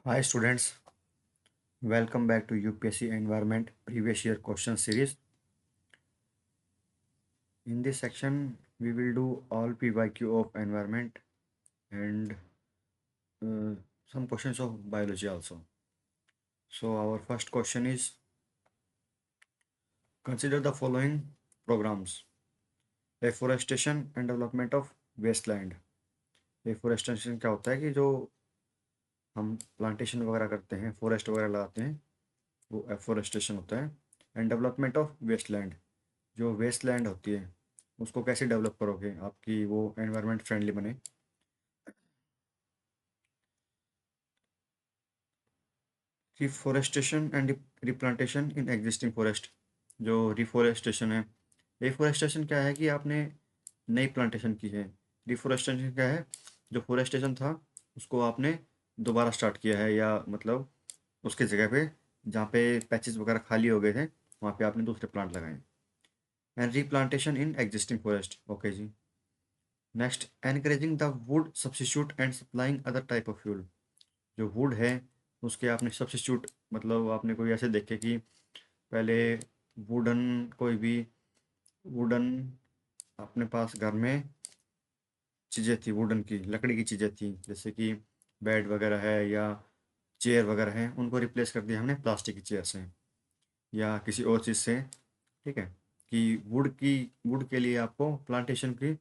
Hi students, welcome back to UPSC Environment Previous Year Question Series. In this section, we will do all PYQ of environment and uh, some questions of biology also. So our first question is, consider the following programs: afforestation and development of wasteland. Afforestation क्या होता है कि जो हम plantation वगैरह करते हैं, forest वगैरह लगाते हैं, वो एफोरेस्टेशन होता है। एंड डेवलपमेंट ऑफ वेस्टलैंड, जो वेस्टलैंड होती है उसको कैसे डेवलप करोगे आपकी वो एनवायरनमेंट फ्रेंडली बने। Reforestation and replantation in existing forest, जो रिफॉरेस्टेशन है, रिफॉरेस्टेशन क्या है कि आपने नई प्लांटेशन की है। रिफॉरेस्टेशन क्या है, जो फॉरेस्टेशन था उसको आपने दोबारा स्टार्ट किया है, या मतलब उसके जगह पे जहाँ पे पैचेस वगैरह खाली हो गए थे वहाँ पे आपने दूसरे प्लांट लगाए। And replantation in existing forest, okay जी। Next, encouraging the wood substitute and supplying other type of fuel, जो वुड है उसके आपने सब्सिट्यूट, मतलब आपने कोई ऐसे देखे कि पहले वुडन, कोई भी वुडन अपने पास घर में चीज़ें थी, वुडन की लकड़ी की चीज़ें थी, जैसे कि बेड वगैरह है या चेयर वगैरह है, उनको रिप्लेस कर दिया हमने प्लास्टिक की चेयर से या किसी और चीज़ से। ठीक है, कि वुड के लिए आपको प्लांटेशन की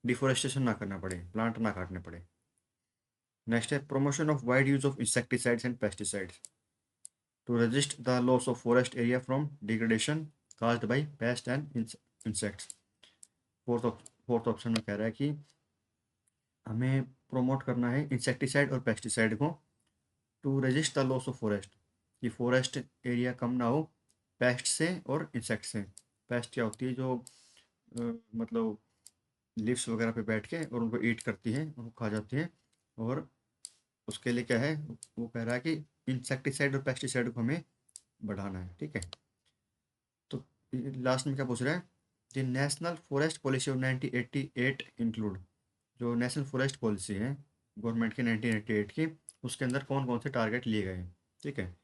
डिफोरेस्टेशन ना करना पड़े, प्लांट ना काटने पड़े। नेक्स्ट है promotion of wide use of insecticides and pesticides to resist the loss of forest area from degradation caused by pest and insects. Fourth option में कह रहा है कि हमें प्रोमोट करना है इंसेक्टिसाइड और पेस्टिसाइड को to resist the loss of forest, कि फॉरेस्ट एरिया कम ना हो पेस्ट से और इंसेक्ट से। पेस्ट क्या होती है, जो मतलब लीव्स वगैरह पे बैठ के और उनको ईट करती है, उनको खा जाती है। और उसके लिए क्या है, वो कह रहा है कि इंसेक्टिसाइड और पेस्टिसाइड को हमें बढ़ाना है। ठीक है, तो लास्ट में क्या पूछ रहा है, the national forest policy of 1988 include, जो नेशनल फॉरेस्ट पॉलिसी है गवर्नमेंट की 1988 की, उसके अंदर कौन कौन से टारगेट लिए गए हैं। ठीक है,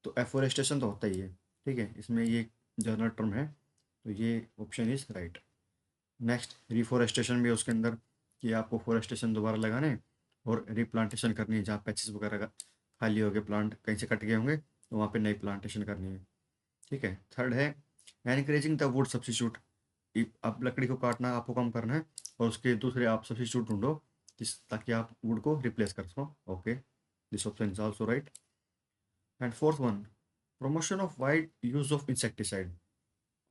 तो एफोरेस्टेशन तो होता ही है। ठीक है, इसमें ये जनरल टर्म है, तो ये option is right. Next, reforestation भी है उसके अंदर, कि आपको फॉरेस्टेशन दोबारा लगाना है और रिप्लांटेशन करनी है, जहाँ पैचेस वगैरह का खाली हो गए, प्लांट कहीं से कट गए होंगे तो वहाँ पे नई प्लांटेशन करनी है। ठीक है, थर्ड है एनकरेजिंग द वुड सब्सिट्यूट, अब लकड़ी को काटना आपको कम करना है और उसके दूसरे आप सब्सिट्यूट ढूंढो ताकि आप वुड को रिप्लेस कर सको। Okay, this option is also right. And fourth one, promotion of wide use of insecticide,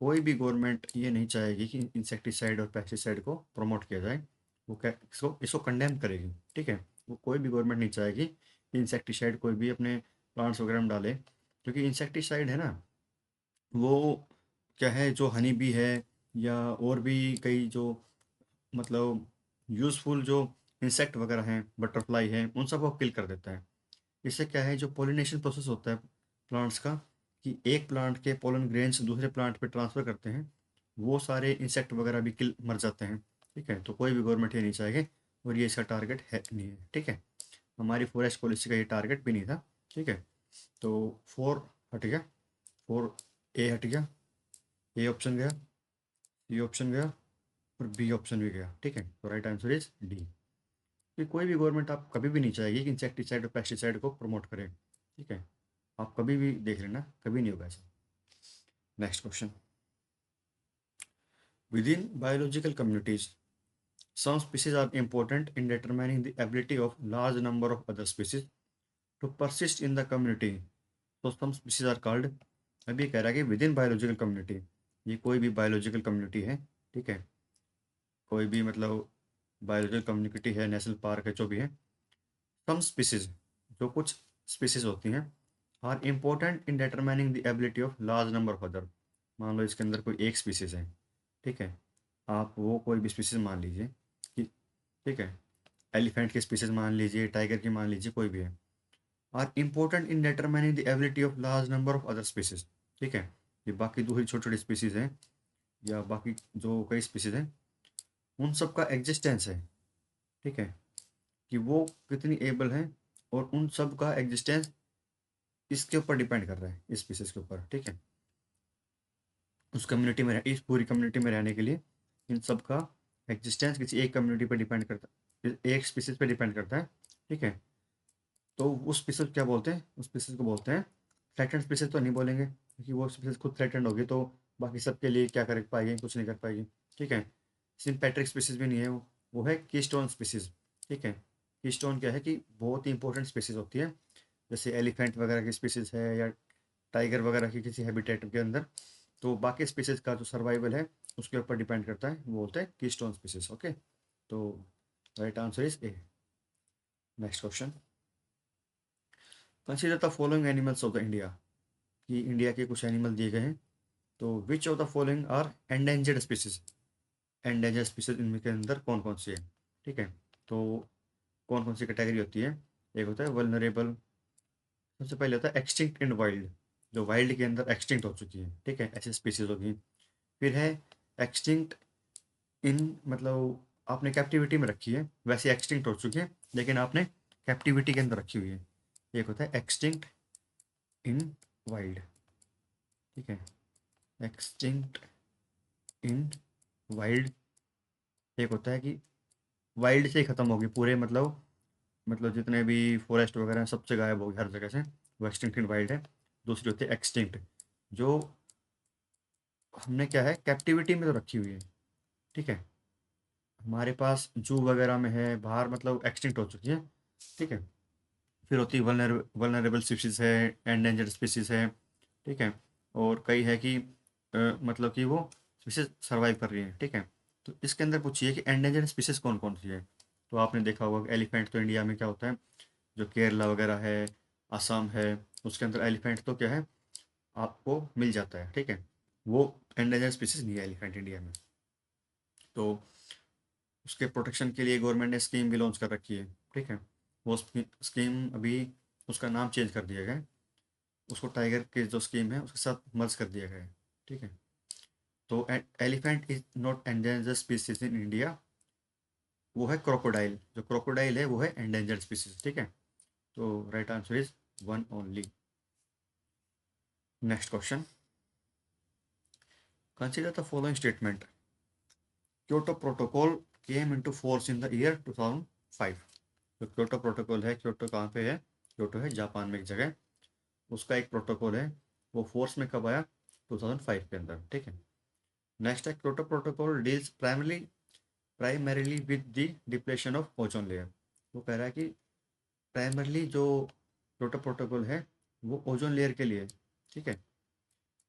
कोई भी गवर्नमेंट ये नहीं चाहेगी कि इंसेक्टिसाइड और पेस्टिसाइड को प्रमोट किया जाए, वो क्या इसको इसको कंडेम करेगी। ठीक है, वो कोई भी गवर्नमेंट नहीं चाहेगी कि इंसेक्टिसाइड कोई भी अपने प्लांट्स वगैरह में डाले, क्योंकि इंसेक्टिसाइड है ना, वो क्या है, जो हनी बी है या और भी कई जो मतलब यूज़फुल जो इंसेक्ट वगैरह हैं, बटरफ्लाई हैं, उन सबको किल कर देता है। इससे क्या है, जो पोलिनेशन प्रोसेस होता है प्लांट्स का, कि एक प्लांट के पोलन ग्रेन्स दूसरे प्लांट पे ट्रांसफ़र करते हैं, वो सारे इंसेक्ट वगैरह भी किल मर जाते हैं। ठीक है, तो कोई भी गवर्नमेंट ये नहीं चाहेगी और ये इसका टारगेट है नहीं है। ठीक है, हमारी फॉरेस्ट पॉलिसी का ये टारगेट भी नहीं था। ठीक है, तो फोर हट गया, फोर ए हट गया, ए ऑप्शन गया, सी ऑप्शन गया और बी ऑप्शन भी गया। ठीक है, तो राइट आंसर इज डी, कि कोई भी गवर्नमेंट आप कभी भी नहीं चाहेगी कि इंसेक्टिसाइड और पेस्टिसाइड को प्रमोट करे। ठीक है, आप कभी भी देख लेना, कभी नहीं होगा ऐसा। Next question, with in biological communities some species are important in determining the ability of large number of other species to persist in the community, so some species are called। अभी ये कह रहा है कि विद इन बायोलॉजिकल कम्युनिटी, ये कोई भी biological community है। ठीक है, कोई भी मतलब बायोलॉजिकल कम्युनिटी है, नेशनल पार्क है, जो भी है, सम स्पीसीज, जो कुछ स्पीसीज होती हैं, are important in determining the ability of large number of other. मान लो इसके अंदर कोई एक स्पीसीज है। ठीक है, आप वो कोई भी स्पीसीज मान लीजिए कि, ठीक है, एलिफेंट की स्पीसीज मान लीजिए, टाइगर की मान लीजिए, कोई भी है, are important in determining the ability of large number of other species. ठीक है, ये बाकी दूसरी छोटी छोटी स्पीसीज हैं या बाकी जो कई स्पीसीज हैं, उन सब का एग्जिस्टेंस है। ठीक है, कि वो कितनी एबल हैं और उन सब का एग्जिस्टेंस इसके ऊपर डिपेंड कर रहा है, इस स्पीसीज के ऊपर, ठीक है। उस कम्युनिटी में इस पूरी कम्युनिटी में रहने के लिए इन सब का एग्जिस्टेंस किसी एक कम्युनिटी पर डिपेंड करता है, एक स्पीसीज पे डिपेंड करता है, ठीक है। तो उस स्पीसीज क्या बोलते हैं, उस स्पीसीज को बोलते हैं थ्रेटेंड स्पीसीज। तो नहीं बोलेंगे क्योंकि वो स्पीसीज खुद थ्रेटेंड होगी तो बाकी सबके लिए क्या कर पाएगी, कुछ नहीं कर पाएगी, ठीक है। सिम्पेट्रिक स्पीसीज भी नहीं है वो है कीस्टोन स्पीसीज, ठीक है। कीस्टोन क्या है कि बहुत ही इंपॉर्टेंट स्पीसीज होती है, जैसे एलिफेंट वगैरह की स्पीसीज है या टाइगर वगैरह की किसी हैबिटेट के अंदर, तो बाकी स्पीसीज का जो सर्वाइवल है उसके ऊपर डिपेंड करता है, वो बोलते हैं कीस्टोन स्पीसीज, ओके। तो right answer is A. Next question, consider the following animals of the India, कि इंडिया के कुछ एनिमल दिए गए हैं, तो which of the following are endangered species, endangered species इनके अंदर कौन कौन सी है, ठीक है। तो कौन कौन सी कैटेगरी होती है, एक होता है वल्नरेबल, सबसे पहले होता है एक्सटिंक्ट इन वाइल्ड, जो वाइल्ड के अंदर एक्सटिंक्ट हो चुकी है, ठीक है, ऐसी स्पीसीज होगी। फिर है एक्सटिंक्ट इन, मतलब आपने कैप्टिविटी में रखी है, वैसे एक्सटिंक्ट हो चुकी है लेकिन आपने कैप्टिविटी के अंदर रखी हुई है, एक होता है एक्सटिंक्ट इन वाइल्ड, ठीक है, एक्सटिंक्ट इन वाइल्ड। एक होता है कि वाइल्ड से ही खत्म होगी पूरे, मतलब जितने भी फॉरेस्ट वगैरह हैं सबसे गायब होगी हर जगह से, वो एक्सटिंक्ट इन वाइल्ड है। दूसरी होती है एक्सटिंक्ट, जो हमने क्या है कैप्टिविटी में तो रखी हुई है, ठीक है, हमारे पास जू वगैरह में है बाहर, मतलब एक्सटिंक्ट हो चुकी है, ठीक है। फिर होती है वल्नरेबल स्पीसीज है, एंडेंजर्ड स्पीसीज है, ठीक है। और कई है कि मतलब कि वो स्पीसीज सर्वाइव कर रही है, ठीक है। तो इसके अंदर पूछिए कि एंडेंजर्ड स्पीसीज कौन कौन सी है, तो आपने देखा होगा एलिफेंट तो इंडिया में क्या होता है, जो केरला वगैरह है, असम है, उसके अंदर एलिफेंट तो क्या है आपको मिल जाता है, ठीक है। वो एंडेंजर्ड स्पीसीज नहीं है एलिफेंट इंडिया में। तो उसके प्रोटेक्शन के लिए गवर्नमेंट ने स्कीम भी लॉन्च कर रखी है, ठीक है। वो स्कीम अभी उसका नाम चेंज कर दिया गया है, उसको टाइगर की जो स्कीम है उसके साथ मर्ज कर दिया गया है, ठीक है। तो elephant is not endangered species in India, वो है क्रोकोडाइल, जो क्रोकोडाइल है वो है एंडेंजर्ड स्पीसीज, ठीक है। तो right answer is one only. Next question, consider the following statement, Kyoto protocol came into force in the year 2005। जो क्योटो प्रोटोकॉल है, क्योटो कहाँ पे है, क्योटो है जापान में एक जगह, उसका एक प्रोटोकॉल है, वो फोर्स में कब आया, 2005 के अंदर, ठीक है। नेक्स्ट है Kyoto protocol deals primarily with the depletion of ozone layer. वो कह रहा है कि प्राइमरली जो क्योटो प्रोटोकॉल है वो ओजोन लेयर के लिए, ठीक है।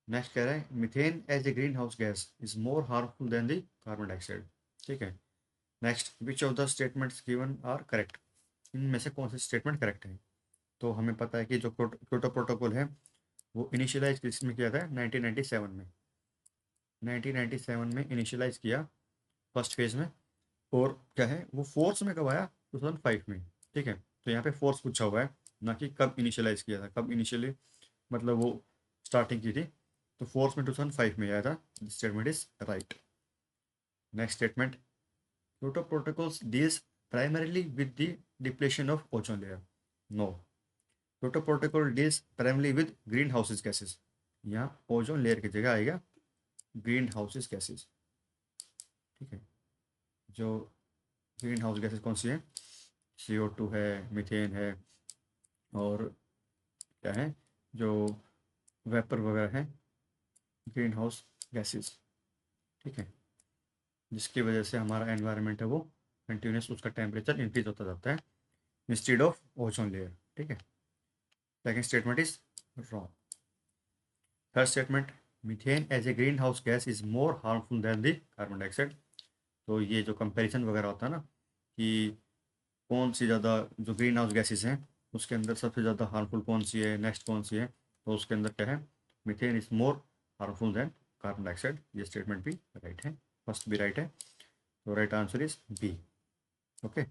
नेक्स्ट कह रहा है methane as a green house gas is more harmful than the carbon dioxide, ठीक है। Next, which of the statements given are correct, इनमें से कौन सी स्टेटमेंट करेक्ट है। तो हमें पता है कि जो क्योटो प्रोटोकॉल है वो इनिशियलाइज किसमें किया था, 1997 में, 1997 में इनिशियलाइज किया फर्स्ट फेज में। और क्या है वो फोर्स में कब आया, 2005 में, ठीक है। तो यहाँ पे फोर्स पूछा हुआ है, ना कि कब इनिशियलाइज किया था, कब इनिशियली मतलब वो स्टार्टिंग की थी। तो फोर्स में 2005 में आया था, statement is right. Next statement, Kyoto protocols deals primarily with the depletion of ozone layer, no, Kyoto protocol deals primarily with green houses gases, यहाँ ओजोन लेयर की जगह आएगा ग्रीन हाउसेज गैसेज, ठीक है। जो ग्रीन हाउस गैसेज कौन सी है, CO2 है, मीथेन है, और क्या है जो वेपर वगैरह है, ग्रीन हाउस गैसेज, ठीक है, जिसकी वजह से हमारा एनवायरनमेंट है वो कंटिन्यूस उसका टेम्परेचर इंक्रीज होता जाता है इंस्टेड ऑफ ओजोन लेयर, ठीक है। Second statement is wrong. Third statement, methane as a green house gas is more harmful than the carbon dioxide. तो ये जो कंपैरिजन वगैरह होता है ना कि कौन सी ज़्यादा जो ग्रीन हाउस गैसेज हैं उसके अंदर सबसे ज़्यादा हार्मफुल कौन सी है, नेक्स्ट कौन सी है, तो उसके अंदर क्या है, methane is more harmful than carbon dioxide. ये स्टेटमेंट भी राइट है, फर्स्ट भी राइट है, तो right answer is B, okay.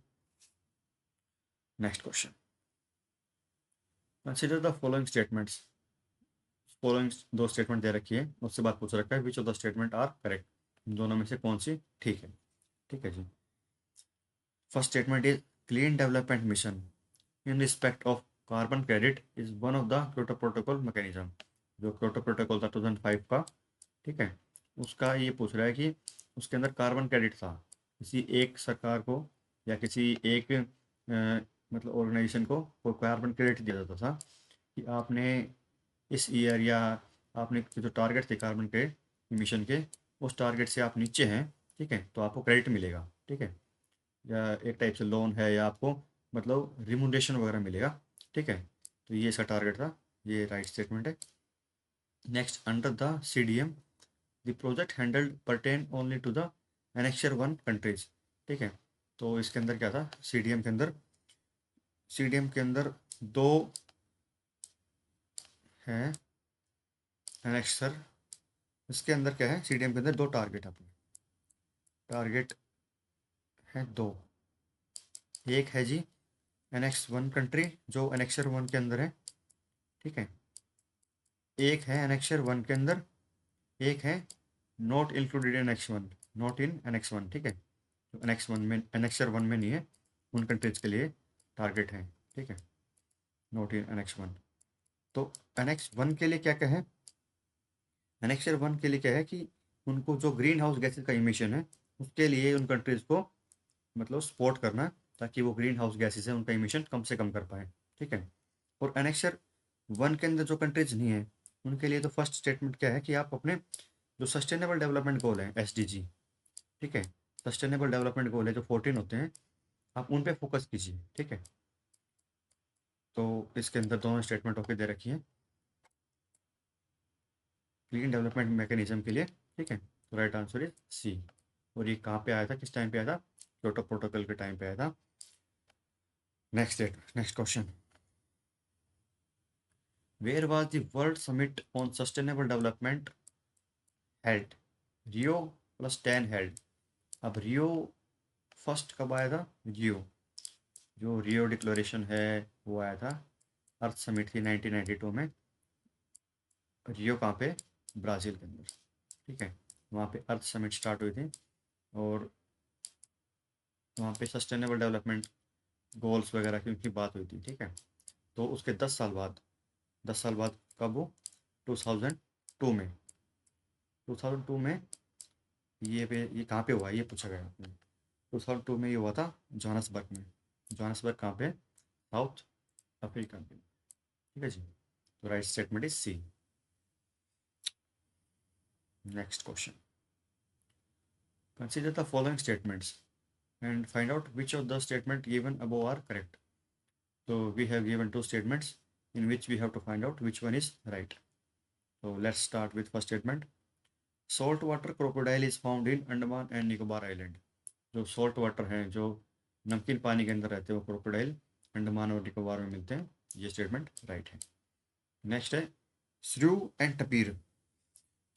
Next question, consider the following statements, following दो स्टेटमेंट दे रखी है, उससे बात पूछ रखा है which of the statement are correct, दोनों में से कौन सी ठीक है, ठीक है जी। First statement is clean development mission in respect of carbon credit is one of the Kyoto protocol mechanism. जो क्योटो प्रोटोकॉल था 2005 का, ठीक है, उसका ये पूछ रहा है कि उसके अंदर कार्बन क्रेडिट था, किसी एक सरकार को या किसी एक मतलब ऑर्गेनाइजेशन को कोई कार्बन क्रेडिट दिया जाता था कि आपने इस ईयर या आपने जो टारगेट थे कार्बन के इमिशन के, उस टारगेट से आप नीचे हैं, ठीक है, तो आपको क्रेडिट मिलेगा, ठीक है, या एक टाइप से लोन है या आपको मतलब रिमुनरेशन वगैरह मिलेगा, ठीक है। तो ये इसका टारगेट था, ये राइट स्टेटमेंट है। Next, under the CDM the project handled pertain only to the Annexure 1 countries, ठीक है। तो इसके अंदर क्या था, CDM के अंदर दो हैं एनेक्सर। इसके अंदर क्या है, CDM के अंदर दो टारगेट अपने टारगेट हैं दो। एक है जी Annex 1 कंट्री जो Annexure 1 के अंदर है, ठीक है। एक है Annexure 1 के अंदर, एक है not included in Annex 1, not in Annex 1, ठीक है। जो Annexure 1 में नहीं है, उन कंट्रीज के लिए टारगेट है, ठीक है, नॉट इन Annex 1। तो Annex 1 के लिए क्या क्या है, Annexure 1 के लिए क्या है कि उनको जो ग्रीन हाउस गैसेज का इमिशन है, उसके लिए उन कंट्रीज को मतलब सपोर्ट करना है, ताकि वो ग्रीन हाउस गैसेज है उनका इमिशन कम से कम कर पाए, ठीक है। और Annexure 1 के अंदर जो कंट्रीज नहीं है, उनके लिए तो फर्स्ट स्टेटमेंट क्या है कि आप अपने जो सस्टेनेबल डेवलपमेंट गोल है SDG, ठीक है, सस्टेनेबल डेवलपमेंट गोल है जो 14 होते हैं, आप उन पे फोकस कीजिए, ठीक है। तो इसके अंदर दोनों स्टेटमेंट ओके दे रखी है क्लीन डेवलपमेंट मैकेनिज्म के लिए, ठीक है। तो राइट आंसर इज C। और ये कहाँ पे आया था, किस टाइम पे आया था, क्योटो प्रोटोकॉल के टाइम पे आया था। Next question, where was the world summit on sustainable development held, Rio +10 held. अब रियो फर्स्ट कब आया था, रियो जो रियो डिक्लेरेशन है वो आया था, अर्थ समिट थी 1992 में। रियो कहाँ पे, ब्राज़ील के अंदर, ठीक है। वहाँ पे अर्थ समिट स्टार्ट हुई थी और वहाँ पे सस्टेनेबल डेवलपमेंट गोल्स वगैरह की उनकी बात हुई थी, ठीक है। तो उसके 10 साल बाद कब वो 2002 में 2002 में ये कहाँ पे हुआ, ये पूछा गया आपने। 2002 में ये हुआ था जोहान्सबर्ग में। जोहान्सबर्ग कहाँ पे, साउथ अफ्रीका में, ठीक है जी। तो right statement is C। Next question, consider the following statements and find out which of the statement given above are correct. So we have given two statements in which we have to find out which one is right. So let's start with first statement. Saltwater crocodile is found in Andaman and Nicobar Island. जो salt water हैं, जो नमकीन पानी के अंदर रहते हैं, वो क्रोकोडाइल अंडमान और निकोबार में मिलते हैं। ये स्टेटमेंट राइट है। नेक्स्ट है श्रू and tapir.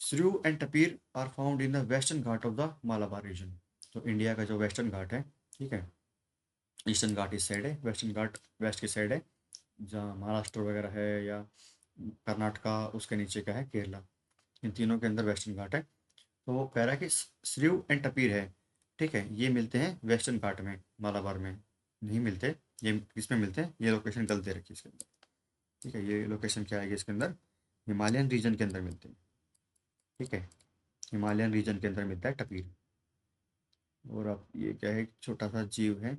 Shrew and tapir are found in the western ghat of the Malabar region. तो इंडिया का जो वेस्टर्न घाट है, ठीक है, ईस्टर्न घाट इस साइड है, वेस्टर्न घाट वेस्ट की साइड है, जहाँ महाराष्ट्र वगैरह है या कर्नाटका, उसके नीचे का है केरला, इन तीनों के अंदर वेस्टर्न घाट है। तो वो कह रहा है कि श्रीव एंड टपीर है, ठीक है, ये मिलते हैं वेस्टर्न घाट में, मालाबार में नहीं मिलते। ये किस में मिलते हैं, ये लोकेशन गलत दे रखी है इसके अंदर, ठीक है। ये लोकेशन क्या आएगी इसके अंदर, हिमालयन रीजन के अंदर मिलते हैं, ठीक है, हिमालयन रीजन के अंदर मिलता है टपीर। और अब ये क्या है, एक छोटा सा जीव है,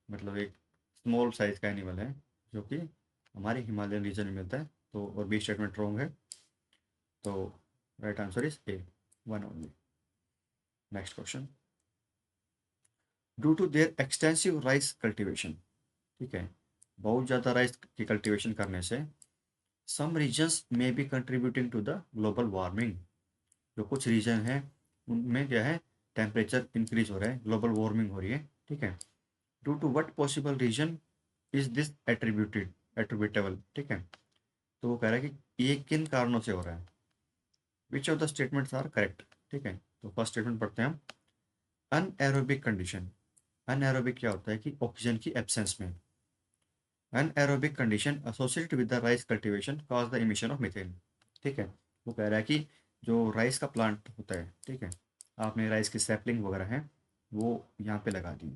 मतलब एक स्मॉल साइज का एनिमल है, जो कि हमारे हिमालयन रीजन में मिलता है। तो और बी स्टेटमेंट रॉन्ग है, तो right answer is A, one only. Next question, due to their extensive rice cultivation, ठीक है, बहुत ज़्यादा राइस की कल्टीवेशन करने से सम रीजन्स में be contributing to the global warming. जो कुछ रीजन है उनमें क्या है, टेम्परेचर इंक्रीज हो रहा है, ग्लोबल वार्मिंग हो रही है, ठीक है। Due to what possible reason is this attributable, ठीक है। तो वो कह रहा है कि ये किन कारणों से हो रहा है, which of the statements are correct, ठीक है। तो फर्स्ट स्टेटमेंट पढ़ते हैं हम, अनएरोबिक कंडीशन। अनएरोबिक क्या होता है कि ऑक्सीजन की एब्सेंस में, anaerobic condition associated with the rice cultivation cause the emission of methane, ठीक है। वो कह रहा है कि जो राइस का प्लांट होता है, ठीक है, आपने राइस की सैपलिंग वगैरह है वो यहाँ पे लगा दी,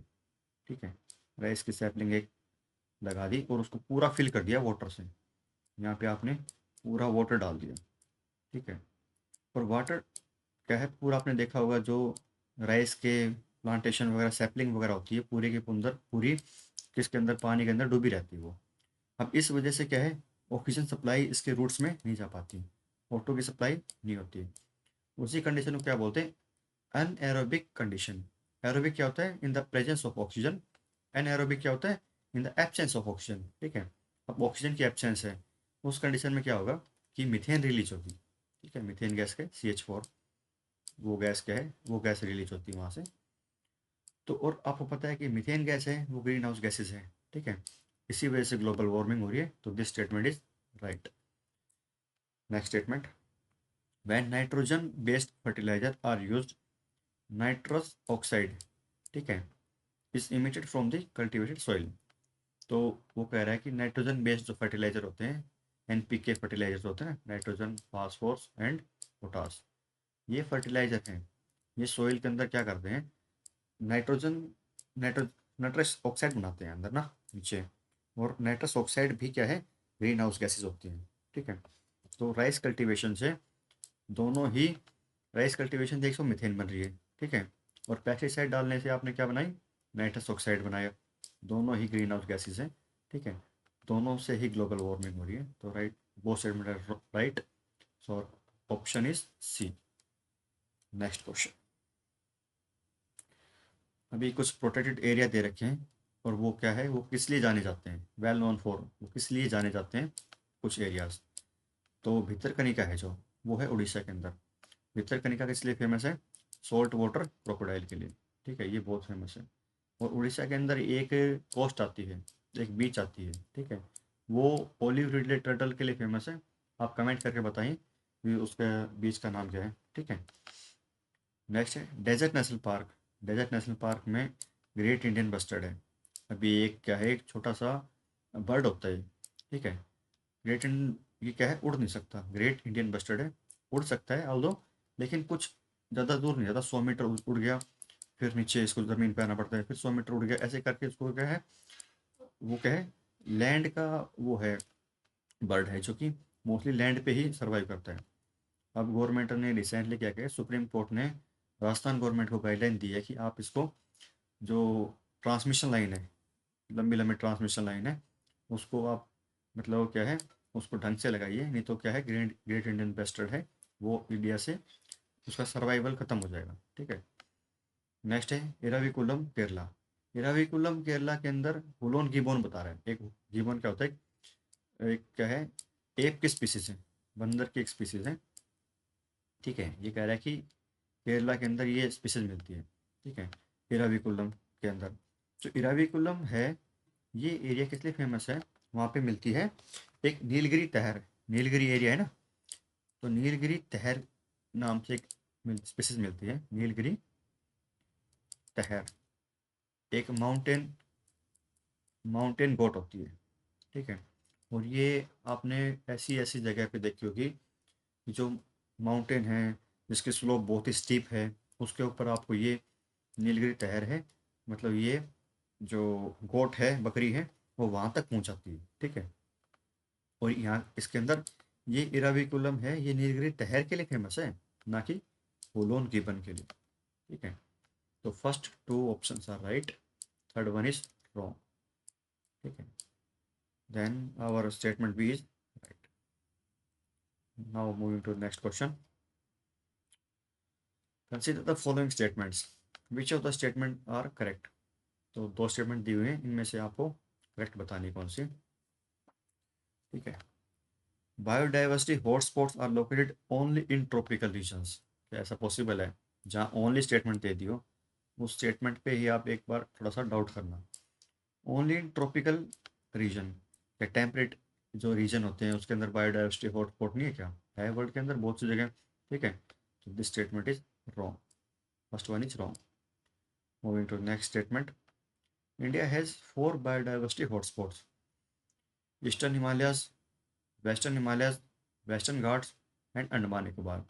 ठीक है। राइस की सैपलिंग एक लगा दी और उसको पूरा फिल कर दिया वाटर से। यहाँ पे आपने पूरा वाटर डाल दिया, ठीक है। और वाटर क्या है, पूरा आपने देखा होगा जो राइस के प्लांटेशन वगैरह सैपलिंग वगैरह होती है पूरे के अंदर, पूरी किसके अंदर, पानी के अंदर डूबी रहती है वो। अब इस वजह से क्या है, ऑक्सीजन सप्लाई इसके रूट्स में नहीं जा पाती, ऑटो की सप्लाई नहीं होती। उसी कंडीशन को क्या बोलते हैं, अनएरोबिक कंडीशन। एरोबिक क्या होता है, in the presence of oxygen. Anaerobic क्या होता है, in the absence of oxygen, ठीक है। अब ऑक्सीजन की एब्सेंस है, उस कंडीशन में क्या होगा कि मीथेन रिलीज होगी, ठीक है। मीथेन गैस के CH4, वो गैस क्या है, वो गैस रिलीज होती है वहाँ से। तो और आपको पता है कि मीथेन गैस है वो ग्रीन हाउस गैसेज है, ठीक है। इसी वजह से ग्लोबल वार्मिंग हो रही है, तो this statement is right. Next statement, when nitrogen based fertiliser are used, nitrous oxide, ठीक है, is emitted from the cultivated soil. तो वो कह रहा है कि नाइट्रोजन बेस्ड जो फर्टिलाइजर होते हैं, NPK फर्टिलाइजर्स होते हैं ना, नाइट्रोजन फास्फोरस एंड पोटास, ये फर्टिलाइजर हैं। ये सॉइल के अंदर क्या करते हैं, नाइट्रोजन नाइट्रो नाइट्रस ऑक्साइड बनाते हैं अंदर ना, नीचे। और नाइट्रस ऑक्साइड भी क्या है, ग्रीन हाउस गैसेज होती हैं, ठीक है। तो राइस कल्टीवेशन से दोनों ही, राइस कल्टीवेशन से 100 मीथेन बन रही है, ठीक है। और पेस्टिसाइड डालने से आपने क्या बनाई, नाइट्रस ऑक्साइड बनाया। दोनों ही ग्रीन हाउस गैसेज हैं, ठीक है। दोनों से ही ग्लोबल वार्मिंग हो रही है, तो right, both statement are right. So option is C. Next question, अभी कुछ प्रोटेक्टेड एरिया दे रखे हैं, और वो क्या है, वो किस लिए जाने जाते हैं, वेल नोन फॉर, वो किस लिए जाने जाते हैं कुछ एरियाज। तो भितरकनिका है जो, वो है उड़ीसा के अंदर। भितरकनिका किस लिए फेमस है, सॉल्ट वाटर क्रोकोडाइल के लिए, ठीक है, ये बहुत फेमस है। और उड़ीसा के अंदर एक कोस्ट आती है, एक बीच आती है, ठीक है, वो ओलिव रिडले टर्टल के लिए फेमस है। आप कमेंट करके बताइए कि उसका बीच का नाम क्या है, ठीक है। नेक्स्ट है desert national park. Desert national park में ग्रेट इंडियन बस्टर्ड है। अभी एक क्या है, एक छोटा सा बर्ड होता है, ठीक है। ग्रेट इंड ये क्या है, उड़ नहीं सकता, ग्रेट इंडियन बस्टर्ड है। उड़ सकता है ऑल्दो, लेकिन कुछ ज़्यादा दूर नहीं जाता, 100 मीटर उड़ गया, फिर नीचे इसको ज़मीन पे आना पड़ता है, फिर 100 मीटर उड़ गया, ऐसे करके इसको क्या है, वो क्या है, लैंड का वो है, बर्ड है जो कि मोस्टली लैंड पे ही सर्वाइव करता है। अब गवर्नमेंट ने रिसेंटली क्या किया, सुप्रीम कोर्ट ने राजस्थान गवर्नमेंट को गाइडलाइन दी है कि आप इसको, जो ट्रांसमिशन लाइन है, लंबी लंबी ट्रांसमिशन लाइन है, उसको आप, मतलब क्या है, उसको ढंग से लगाइए, नहीं तो क्या है, ग्रेट ग्रेट इंडियन बस्टर्ड है, वो इंडिया से उसका सर्वाइवल खत्म हो जाएगा, ठीक है। नेक्स्ट है इराविकुलम केरला। इराविकुलम केरला के अंदर हुलोन गिबोन बता रहा है। एक गिबोन क्या होता है, एक क्या है, एप की स्पीसीज है, बंदर की एक स्पीसीज है, ठीक है। ये कह रहा है कि केरला के अंदर ये स्पीसीज मिलती है, ठीक है, इराविकुलम के अंदर। जो इराविकुलम है, ये एरिया किस लिए फेमस है, वहाँ पे मिलती है एक नीलगिरी तहर। नीलगिरी एरिया है ना, तो नीलगिरी तहर नाम से एक स्पीसीज मिलती है, नीलगिरी तहर। एक माउंटेन माउंटेन गोट होती है, ठीक है। और ये आपने ऐसी ऐसी जगह पे देखी होगी कि जो माउंटेन है, जिसकी स्लोप बहुत ही स्टीप है, उसके ऊपर आपको ये नीलगिरी तहर है, मतलब ये जो गोट है, बकरी है, वो वहाँ तक पहुँच जाती है, ठीक है। और यहाँ इसके अंदर ये इराविकुलम है, ये नीलगिरी तहर के लिए फेमस है, ना कि होलोन गिबन के लिए, ठीक है। तो first two options are right, third one is wrong, ठीक है। Then our statement B is right. Now moving to next question, consider the following statements, which of the statement are correct. तो दो statement दी हुई हैं, इनमें से आपको correct बतानी कौन सी, ठीक है। Biodiversity hotspots are located only in tropical regions. क्या ऐसा पॉसिबल है, जहाँ ओनली स्टेटमेंट दे दियो, उस स्टेटमेंट पे ही आप एक बार थोड़ा सा डाउट करना। ओनली इन ट्रॉपिकल रीजन, या टेम्परेट जो रीजन होते हैं उसके अंदर बायोडाइवर्सिटी हॉटस्पॉट नहीं है क्या, है वर्ल्ड के अंदर बहुत सी जगह, ठीक है। तो this statement is wrong, first one is wrong. Moving to next statement, India has 4 biodiversity hotspots, eastern Himalayas, western Himalayas, western Ghats and Andaman Nicobar.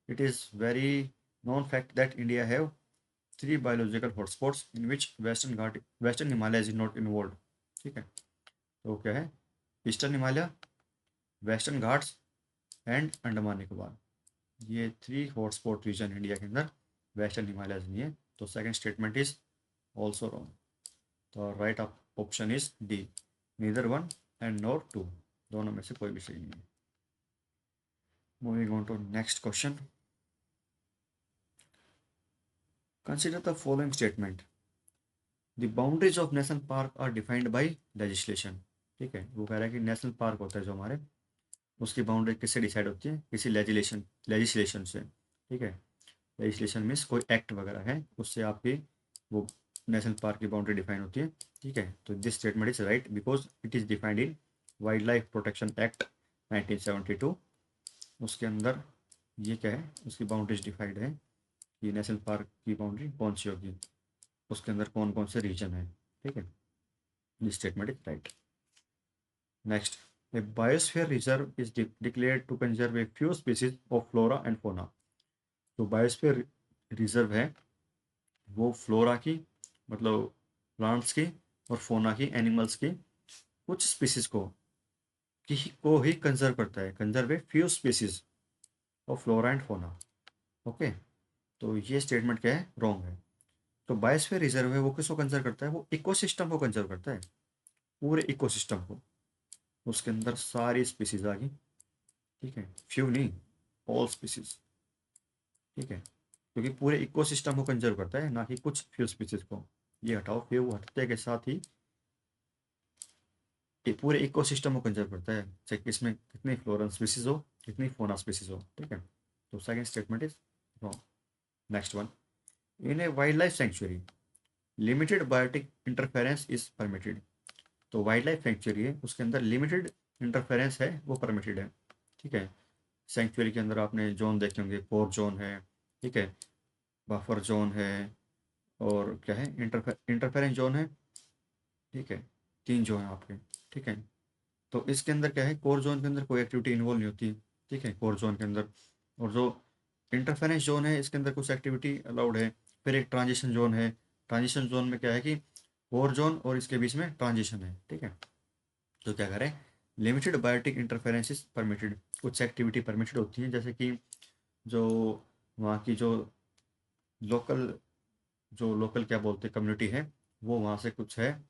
It is very known fact that India have 3 biological hotspots in which Western Himalayas is not involved. ठीक है, तो क्या है, eastern Himalaya, western Ghats and Andaman Nicobar, ये 3 hotspot reason India के अंदर, western Himalayas नहीं है। तो second statement is also wrong. तो right option is D, neither one and nor two, दोनों में से कोई भी सही नहीं है। Moving on to next question, consider the following statement, the boundaries of national park are defined by legislation. ठीक है, वो कह रहा है कि नेशनल पार्क होता है जो हमारे, उसकी बाउंड्री किससे डिसाइड होती है, किसी लेजिस्लेशन लेजिस्लेशन से। ठीक है, लेजिस्लेशन मीन्स कोई एक्ट वगैरह है, उससे आपकी वो नेशनल पार्क की बाउंड्री डिफाइन होती है। ठीक है, तो this statement is right because it is defined in wild life protection act 1972। उसके अंदर ये क्या है, उसकी बाउंड्रीज डिफाइंड है कि नेशनल पार्क की बाउंड्री कौन सी होगी, उसके अंदर कौन कौन से रीजन है। ठीक है, this statement is right. Next, a biosphere reserve is declared to conserve a few species of flora and fauna। तो बायोस्फीयर रिजर्व है वो फ्लोरा की, मतलब प्लांट्स की, और फोना की, एनिमल्स की कुछ स्पीसीज को ही कंजर्व करता है, conserve a few species of flora and fauna. Okay, तो ये स्टेटमेंट क्या है, रॉन्ग है। तो बायोस्फीयर रिजर्व है वो किसको कंजर्व करता है, वो इकोसिस्टम को कंजर्व करता है, पूरे इकोसिस्टम को, उसके अंदर सारी स्पीसीज आ गई। ठीक है, फ्यू नहीं, ऑल स्पीसीज। ठीक है, क्योंकि पूरे इकोसिस्टम को कंजर्व करता है, ना कि कुछ फ्यू स्पीसीज को। ये हटाओ, फ्यू हटते के साथ ही ये पूरे इकोसिस्टम को कंजर्व करता है, चाहे इसमें कितनी फ्लोरल स्पीसीज हो, कितनी फोना स्पीसीज हो। ठीक है, तो second statement is wrong. Next one, in a wild life sanctuary limited biotic interference is permitted. तो वाइल्ड लाइफ सेंचुरी है, उसके अंदर लिमिटेड इंटरफेरेंस है वो परमिटेड है। ठीक है, सेंचुरी के अंदर आपने जोन देखे होंगे, कोर जोन है, ठीक है, बफर जोन है, और क्या है, इंटरफेरेंस जोन है। ठीक है, 3 जोन है आपके। ठीक है, तो इसके अंदर क्या है, कोर जोन के अंदर कोई एक्टिविटी इन्वॉल्व नहीं होती। ठीक है, कोर जोन के अंदर, और जो इंटरफेरेंस जोन है इसके अंदर कुछ एक्टिविटी अलाउड है। फिर एक ट्रांजिशन जोन है, ट्रांजिशन जोन में क्या है कि कोर जोन और इसके बीच में ट्रांजिशन है। ठीक है, तो क्या करें, लिमिटेड बायोटिक इंटरफेरेंसेस परमिटेड, कुछ एक्टिविटी परमिटेड होती हैं, जैसे कि जो वहाँ की लोकल जो लोकल क्या बोलते हैं कम्युनिटी है, वो वहाँ से कुछ है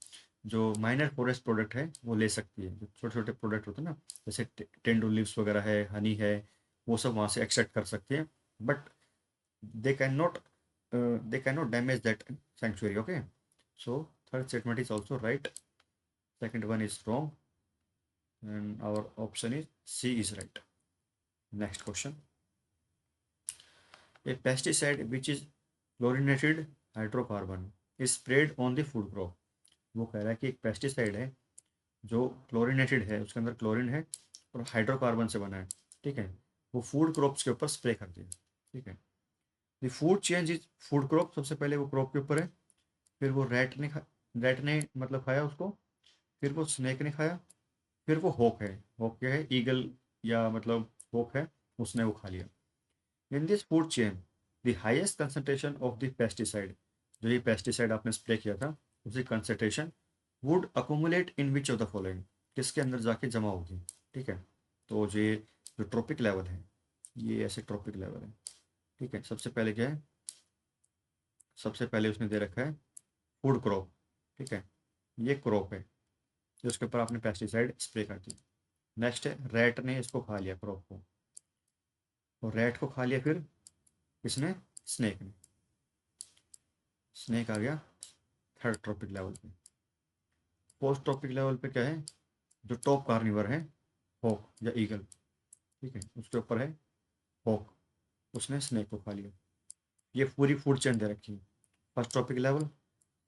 जो माइनर फॉरेस्ट प्रोडक्ट है वो ले सकती है, जो छोटे छोटे प्रोडक्ट होते हैं ना, जैसे टेंडू लीव्स वगैरह है, हनी है, वो सब वहाँ से एक्सट्रैक्ट कर सकती है। But they can not they can not damage that sanctuary. Okay, so third statement is also right, second one is wrong, and our option is C is right. Next question, a pesticide which is chlorinated hydrocarbon is spread on the food crop. वो कह रहा है कि एक pesticide है जो chlorinated है, उसके अंदर क्लोरीन है और हाइड्रोकार्बन से बना है। ठीक है, वो फूड क्रॉप्स के ऊपर स्प्रे कर दिया। ठीक है, the food change is food crop, सबसे पहले वो क्रॉप के ऊपर है, फिर वो रैट ने मतलब खाया उसको, फिर वो स्नेक ने खाया, फिर वो हॉक है, हॉक क्या है, ईगल या मतलब हॉक है, उसने वो खा लिया। In this food chain the highest concentration of the pesticide, जो ये पेस्टिसाइड आपने स्प्रे किया था उसकी concentration would accumulate in which of the following, किसके अंदर जाके जमा होगी। ठीक है, तो ये जो ट्रॉपिक लेवल है, ये ऐसे ट्रॉपिक लेवल है। ठीक है, सबसे पहले क्या है, सबसे पहले उसने दे रखा है फूड क्रॉप। ठीक है, ये क्रॉप है जिसके ऊपर आपने पेस्टिसाइड स्प्रे कर दी। नेक्स्ट है रैट ने इसको खा लिया क्रॉप को, और रैट को खा लिया फिर किसने, स्नेक ने। स्नेक आ गया थर्ड ट्रॉपिक लेवल पे। पोस्ट ट्रॉपिक लेवल पे क्या है, जो टॉप कार्निवर है, हॉक या ईगल। ठीक है, उसके ऊपर है हॉक, उसने स्नेक को खा लिया। ये पूरी फूड चेन दे रखी है, first trophic level,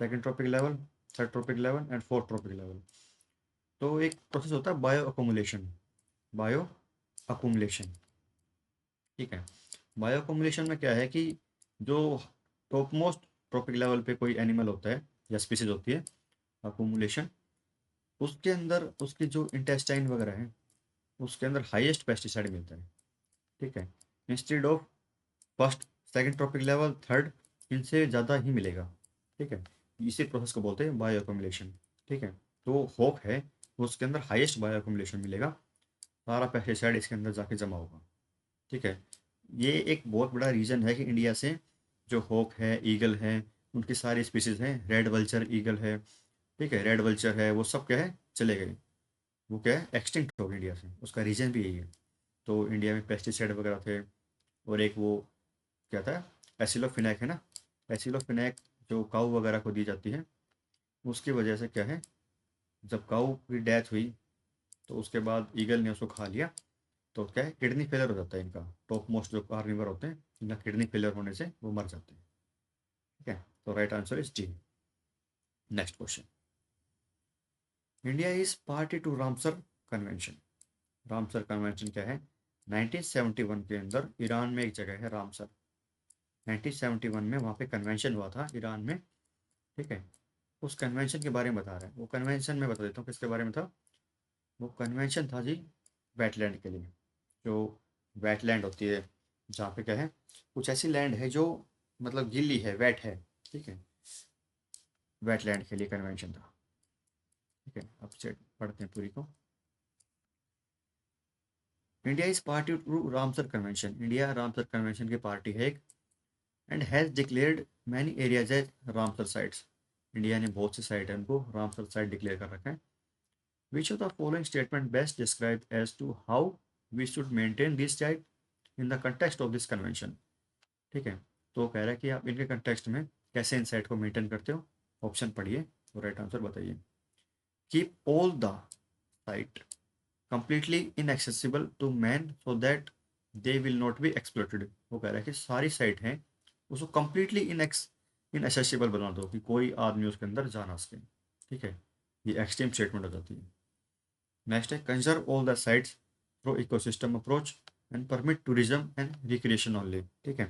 second trophic level, third trophic level and fourth trophic level. तो एक प्रोसेस होता है बायो अकोमुलेशन, बायो अकोमुलेशन। ठीक है, बायो अकोमुलेशन में क्या है कि जो टॉप मोस्ट ट्रॉपिक लेवल पे कोई एनिमल होता है या स्पीसीज होती है, अकोमुलेशन, उसके अंदर उसकी जो इंटेस्टाइन वगैरह है, उसके अंदर हाईएस्ट पेस्टिसाइड मिलता है। ठीक है, instead of first second trophic level third, इनसे ज़्यादा ही मिलेगा। ठीक है, इसी प्रोसेस को बोलते हैं बायो अकोमुलेशन। ठीक है, तो होक है उसके अंदर हाईएस्ट बायो अक्यूमुलेशन मिलेगा, सारा पेस्टिसाइड इसके अंदर जाके जमा होगा। ठीक है, ये एक बहुत बड़ा रीज़न है कि इंडिया से जो होक है, ईगल है, उनकी सारी स्पीसीज हैं, रेड वल्चर ईगल है, ठीक है, रेड वल्चर है, वो सब क्या है चले गए, वो क्या है एक्सटिंक्ट हो गए इंडिया से। उसका रीज़न भी यही है। तो इंडिया में पेस्टिसाइड वगैरह थे, और एक वो क्या था, एसिलोफिनैक है ना, एसिलोफिनैक जो काऊ वगैरह को दी जाती है, उसकी वजह से क्या है, जब काऊ की डेथ हुई तो उसके बाद ईगल ने उसको खा लिया, तो क्या है किडनी फेलियर हो जाता है इनका। टॉप मोस्ट जो कार्निवर होते हैं इनका किडनी फेलियर होने से वो मर जाते हैं। ठीक है, तो right answer is D. Next question, India is party to Ramsar convention. Ramsar convention क्या है, 1971 के अंदर ईरान में एक जगह है रामसर, 1971 में वहाँ पे कन्वेंशन हुआ था ईरान में। ठीक है, उस कन्वेंशन के बारे में बता रहे हैं। वो कन्वेंशन में बता देता हूँ किसके बारे में था। वो कन्वेंशन था जी वेटलैंड के लिए। जो वेटलैंड होती है, जहाँ पे क्या है, कुछ ऐसी लैंड है जो मतलब गीली है, वेट है। ठीक है, वेटलैंड के लिए कन्वेंशन था। ठीक है, अब से पढ़ते हैं पूरी को। India is party to Ramsar convention, India Ramsar convention की पार्टी है एक, and has declared many areas as Ramsar sites. India ने बहुत से साइट है उनको रामसर साइट डिक्लेयर कर रखा है। Which of the following statement best describe as to how we should maintain this site in the context of this convention. ठीक है, तो कह रहा है कि आप इनके कंटेक्स्ट में कैसे इन साइट को मेंटेन करते हो। ऑप्शन पढ़िए और राइट आंसर बताइए। Keep all the site completely inaccessible to man so that they will not be exploited। वो कह रहा है कि सारी साइट हैं उसको completely inaccessible बना दो कि कोई आदमी उसके अंदर जा ना सके। ठीक है, ये एक्सट्रीम स्टेटमेंट हो जाती है। नेक्स्ट है conserve all the sites through ecosystem approach and permit tourism and recreation only. ठीक है,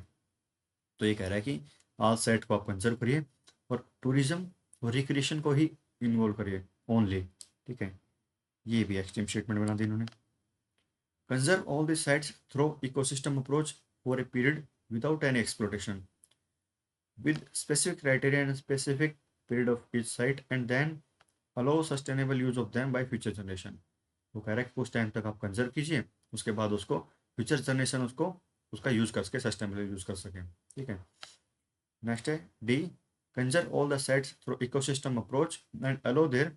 तो ये कह रहा है कि आल साइट को आप कंजर्व करिए और टूरिज्म और रिक्रिएशन को ही इन्वॉल्व करिए ओनली। ठीक है, ये भी एक्सट्रीम स्टेटमेंट बना दी इन्होंने। Conserve all the sites through ecosystem approach for a period without any exploitation, with specific criteria and specific period of each site, and then allow sustainable use of them by future generation। वो कह रहा है कि कुछ time तक आप conserve कीजिए, उसके बाद उसको फ्यूचर जनरेशन उसको उसका यूज कर सके, सस्टेनेबल यूज कर सके। ठीक है, नेक्स्ट है D, conserve all the sites through ecosystem approach and allow their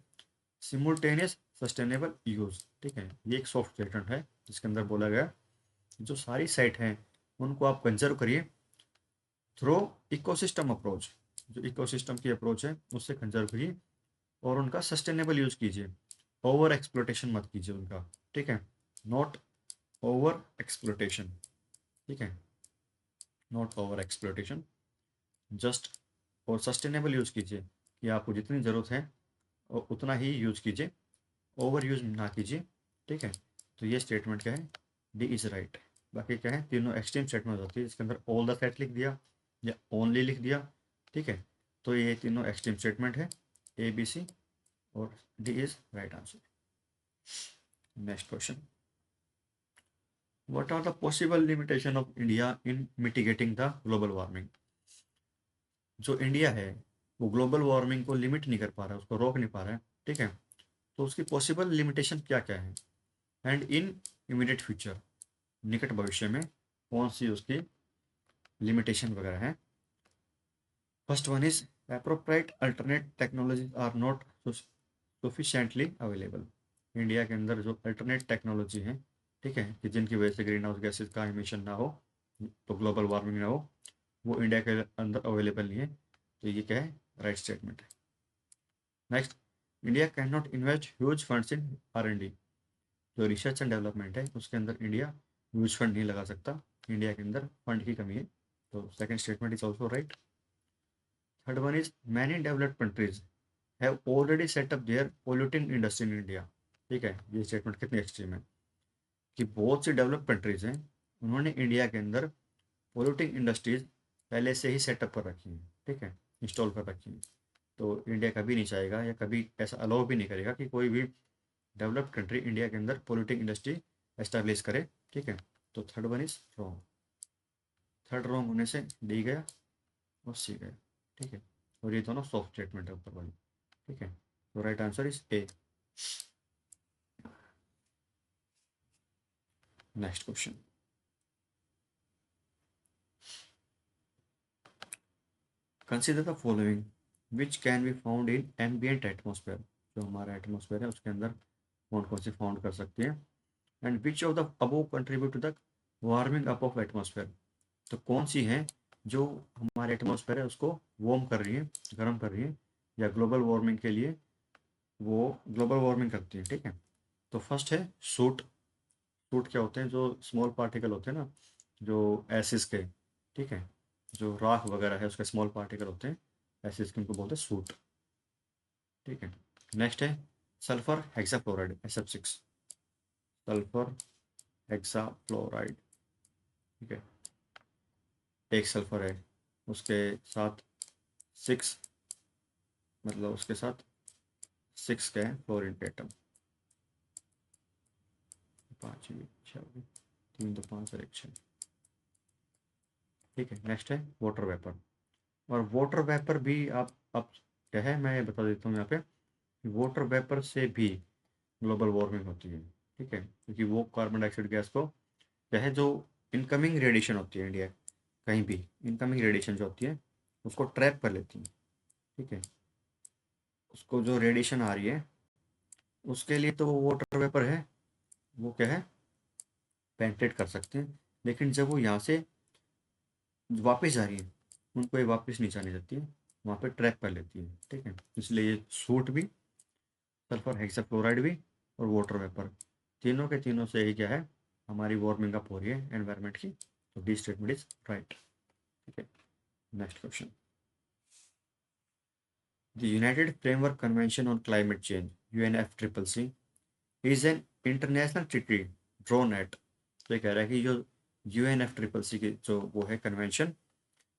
simultaneous sustainable use. ठीक है, ये एक सॉफ्ट स्टेटमेंट है जिसके अंदर बोला गया जो सारी साइट हैं उनको आप कंजर्व करिए थ्रू इकोसिस्टम अप्रोच, जो इकोसिस्टम की अप्रोच है उससे कंजर्व करिए, और उनका सस्टेनेबल यूज कीजिए, ओवर एक्सप्लोटेशन मत कीजिए उनका। ठीक है, नॉट ओवर एक्सप्लोटेशन। ठीक है, नॉट ओवर एक्सप्लोटेशन, जस्ट और सस्टेनेबल यूज कीजिए कि आपको जितनी ज़रूरत है और उतना ही यूज कीजिए, ओवर यूज ना कीजिए। ठीक है, तो ये स्टेटमेंट क्या है, डी इज राइट। बाकी क्या है, तीनों एक्सट्रीम स्टेटमेंट होती है जिसके अंदर ऑल द फैक्ट लिख दिया या ओनली लिख दिया। ठीक है, तो ये तीनों एक्सट्रीम स्टेटमेंट है, ए बी सी, और D is right answer. Next question, what are the possible limitation of India in mitigating the global warming. जो इंडिया है वो ग्लोबल वार्मिंग को लिमिट नहीं कर पा रहा है, उसको रोक नहीं पा रहा है। ठीक है, तो उसकी पॉसिबल लिमिटेशन क्या क्या है, एंड इन इमीडिएट फ्यूचर, निकट भविष्य में कौन सी उसकी लिमिटेशन वगैरह है। First one is appropriate alternate technology are not sufficiently available. India के अंदर जो अल्टरनेट टेक्नोलॉजी है, ठीक है, कि जिनकी वजह से ग्रीन हाउस गैसेज का इमिशन ना हो, तो ग्लोबल वार्मिंग ना हो, वो इंडिया के अंदर अवेलेबल नहीं है। तो ये क्या है, राइट स्टेटमेंट है। Next, India can not invest huge funds in R&D। जो रिसर्च एंड डेवलपमेंट है उसके अंदर इंडिया ह्यूज फंड नहीं लगा सकता, इंडिया के अंदर फंड की कमी है। तो second statement is also right. Third one is many developed countries have already set up their polluting industry in India. ठीक है, ये स्टेटमेंट कितनी एक्सट्रीम है कि बहुत सी डेवलप्ड कंट्रीज हैं उन्होंने इंडिया के अंदर पोल्यूटिंग इंडस्ट्रीज पहले से ही सेटअप कर रखी हैं। ठीक है, इंस्टॉल कर रखी हैं। तो इंडिया कभी नहीं चाहेगा या कभी ऐसा अलाउ भी नहीं करेगा कि कोई भी डेवलप्ड कंट्री इंडिया के अंदर पोल्यूटिंग इंडस्ट्री एस्टैब्लिश करे। ठीक है, तो third one is wrong. Third wrong होने से डी गया और सी गया। ठीक है, और ये दोनों सॉफ्ट स्टेटमेंट है ऊपर वाली। ठीक है, तो right answer is A. Next question, consider the following which can be found in ambient atmosphere. जो हमारा एटमोसफेयर है उसके अंदर कौन कौन से फाउंड कर सकते हैं, and which of the above contribute to the warming up of atmosphere. तो कौन सी हैं जो हमारे एटमोसफेयर है उसको वार्म कर रही है, गर्म कर रही है, या ग्लोबल वार्मिंग के लिए वो ग्लोबल वार्मिंग करती है। ठीक है, तो फर्स्ट है सूट। सूट क्या होते हैं, जो स्मॉल पार्टिकल होते हैं ना, जो एसिड के, ठीक है, जो राख वगैरह है उसके स्मॉल पार्टिकल होते हैं एसिड के, उनको बोलते हैं सूट। ठीक है, नेक्स्ट है sulphur hexafluoride SF6। Sulphur hexafluoride, ठीक है, एक सल्फर है, उसके साथ 6, मतलब उसके साथ 6 का है फ्लोरीन के एटम। 5 6, 3 2 5 और 1 6। ठीक है, नेक्स्ट है वाटर वेपर। और वाटर वेपर भी आप क्या है, मैं बता देता हूँ यहाँ पे, वाटर वेपर से भी ग्लोबल वार्मिंग होती है। ठीक है, क्योंकि वो कार्बन डाइऑक्साइड गैस को क्या है, जो इनकमिंग रेडिएशन होती है इंडिया, कहीं भी इनकमिंग रेडिएशन जो होती है उसको ट्रैप कर लेती है। ठीक है, उसको जो रेडिएशन आ रही है उसके लिए तो वो वाटर वेपर है, वो क्या है, पेंट्रेट कर सकते हैं, लेकिन जब वो यहाँ से वापस जा रही है उनको ये वापस नहीं जाने देती है, वहाँ पे ट्रैप कर लेती है। ठीक है, इसलिए ये सूट भी, सल्फर हेक्साफ्लोराइड भी, और वाटर वेपर, तीनों के तीनों से ही क्या है, हमारी वार्मिंग अप हो रही है एनवायरनमेंट की। तो डी स्टेटमेंट इज राइट। ठीक है, next question, the United framework convention on climate change UNFCCC is an international treaty drawn at. तो ये कह रहा है कि जो UNFCCC की जो वो है कन्वेंशन,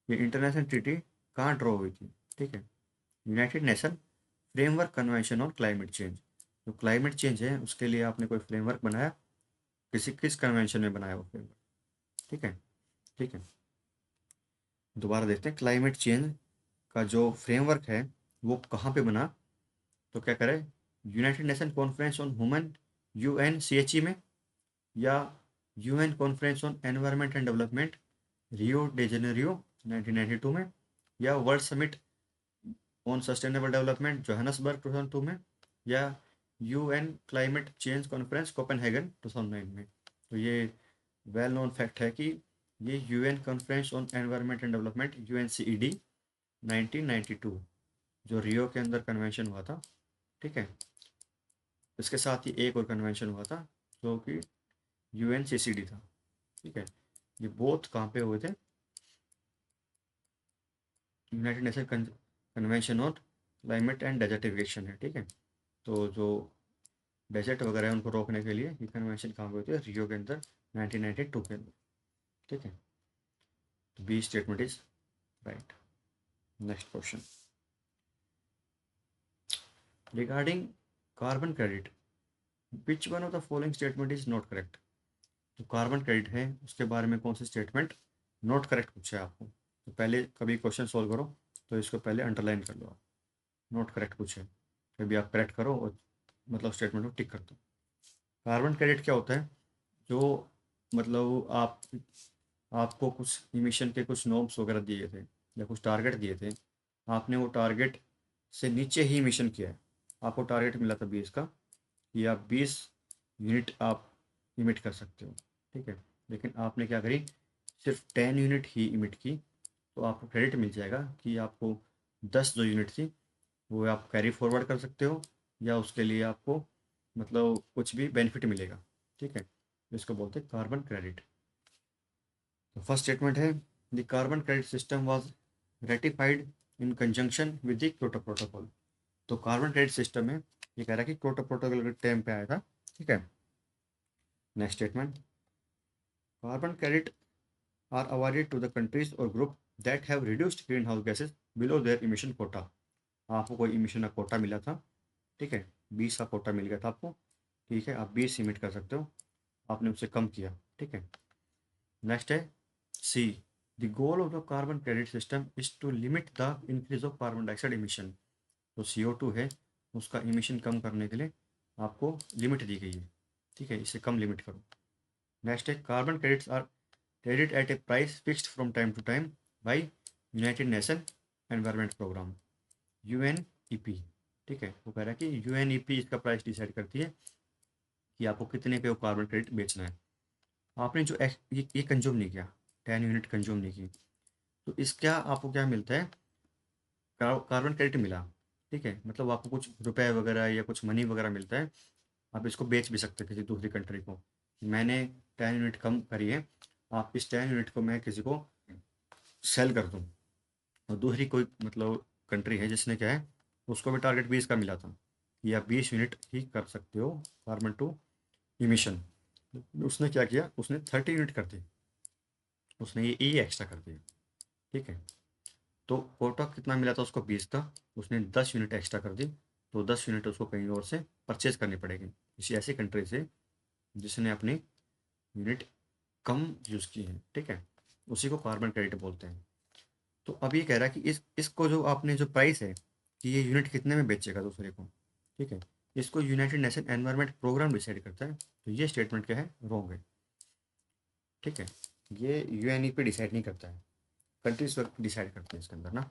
ये इंटरनेशनल ट्रीटी कहाँ ड्रॉ हुई थी। ठीक है, United nation framework convention on climate change. जो क्लाइमेट चेंज है उसके लिए आपने कोई फ्रेमवर्क बनाया, किस कन्वेंशन में बनाया वो फ्रेमवर्क। ठीक है, ठीक है, दोबारा देखते हैं, क्लाइमेट चेंज का जो फ्रेमवर्क है वो कहाँ पे बना। तो क्या करें, United nation conference on human UNCHE में, या UN conference on environment and development Rio de Janeiro 1992 में, या world summit on sustainable development Johannesburg 2002 में, या UN climate change conference Copenhagen 2009 में। तो ये वेल नोन फैक्ट है कि ये UN conference on environment and development UNCED 1992 जो रियो के अंदर कन्वेंशन हुआ था। ठीक है, इसके साथ ही एक और कन्वेंशन हुआ था जो कि UNCCD था। ठीक है, ये बोथ कहाँ पे हुए थे, United nation convention on climate and desertification है। ठीक है, तो जो डेजर्ट वगैरह है उनको रोकने के लिए ये कन्वेंशन कहाँ पे हुई थी, रियो के अंदर 1992 के अंदर। ठीक है, तो B statement is right. Next question, regarding carbon credit which one of the following statement is not correct. जो कार्बन क्रेडिट है उसके बारे में कौन सी स्टेटमेंट नॉट करेक्ट पूछा है आपको। तो पहले कभी क्वेश्चन सॉल्व करो तो इसको पहले अंडरलाइन कर लो आप, नॉट करेक्ट पूछे कभी आप करेक्ट करो और मतलब स्टेटमेंट को टिक कर दो। कार्बन क्रेडिट क्या होता है, जो मतलब आपको कुछ इमिशन के कुछ नॉर्म्स वगैरह दिए थे या कुछ टारगेट दिए थे, आपने वो टारगेट से नीचे ही इमिशन किया है। आपको टारगेट मिला था 20 का, कि आप 20 यूनिट आप इमिट कर सकते हो। ठीक है, लेकिन आपने क्या करी, सिर्फ 10 यूनिट ही इमिट की, तो आपको क्रेडिट मिल जाएगा कि आपको 10 जो यूनिट थी वो आप कैरी फॉरवर्ड कर सकते हो, या उसके लिए आपको मतलब कुछ भी बेनिफिट मिलेगा। ठीक है, इसको बोलते हैं कार्बन क्रेडिट। तो फर्स्ट स्टेटमेंट है, the carbon credit system was ratified in conjunction with the Kyoto protocol. तो कार्बन क्रेडिट सिस्टम में ये कह रहा है कि क्योटो प्रोटोकॉल के टाइम पे आया था। ठीक है, next statement, carbon credit are awarded to the countries और group that have reduced green house gases below their emission quota. आपको कोई इमिशन का कोटा मिला था। ठीक है, 20 का कोटा मिल गया था आपको। ठीक है, आप 20 इमिट कर सकते हो, आपने उससे कम किया। ठीक है, नेक्स्ट है C, the goal of the carbon credit system is to limit the increase of carbon dioxide emission. तो CO2 है उसका इमिशन कम करने के लिए आपको लिमिट दी गई है, ठीक है, इसे कम लिमिट करो। नेक्स्ट है carbon credits are credit at a price fixed from time to time by united nation environment programme, UNEP, ठीक है। वो कह रहा है कि यूएनईपी इसका प्राइस डिसाइड करती है कि आपको कितने पे वो कार्बन क्रेडिट बेचना है। आपने जो ये कंज्यूम नहीं किया, 10 यूनिट कंज्यूम नहीं की, तो इसका आपको क्या मिलता है, कार्बन क्रेडिट मिला, ठीक है, मतलब आपको कुछ रुपए वगैरह या कुछ मनी वगैरह मिलता है। आप इसको बेच भी सकते हैं किसी दूसरी कंट्री को। मैंने 10 यूनिट कम करी है, आप इस 10 यूनिट को मैं किसी को सेल कर दूँ, और दूसरी कोई मतलब कंट्री है जिसने क्या है, उसको भी टारगेट 20 का मिला था, या 20 यूनिट ही कर सकते हो कार्बन टू इमिशन, उसने क्या किया, उसने 30 यूनिट कर दी, उसने ये एक्स्ट्रा कर दिया, ठीक है। तो कोटा कितना मिला था उसको, 20 का, उसने 10 यूनिट एक्स्ट्रा कर दी, तो 10 यूनिट उसको कहीं और से परचेज करनी पड़ेगी, किसी ऐसी कंट्री से जिसने अपनी यूनिट कम यूज़ की है, ठीक है, उसी को कार्बन क्रेडिट बोलते हैं। तो अब ये कह रहा है कि इसको जो आपने जो प्राइस है कि ये यूनिट कितने में बेचेगा दूसरे को, ठीक है, इसको united nation environment programme decide करता है, तो ये स्टेटमेंट क्या है, रॉन्ग है, ठीक है। ये यूएनईपी डिसाइड नहीं करता है, कंट्रीज वर्क डिसाइड करते हैं इसके अंदर ना।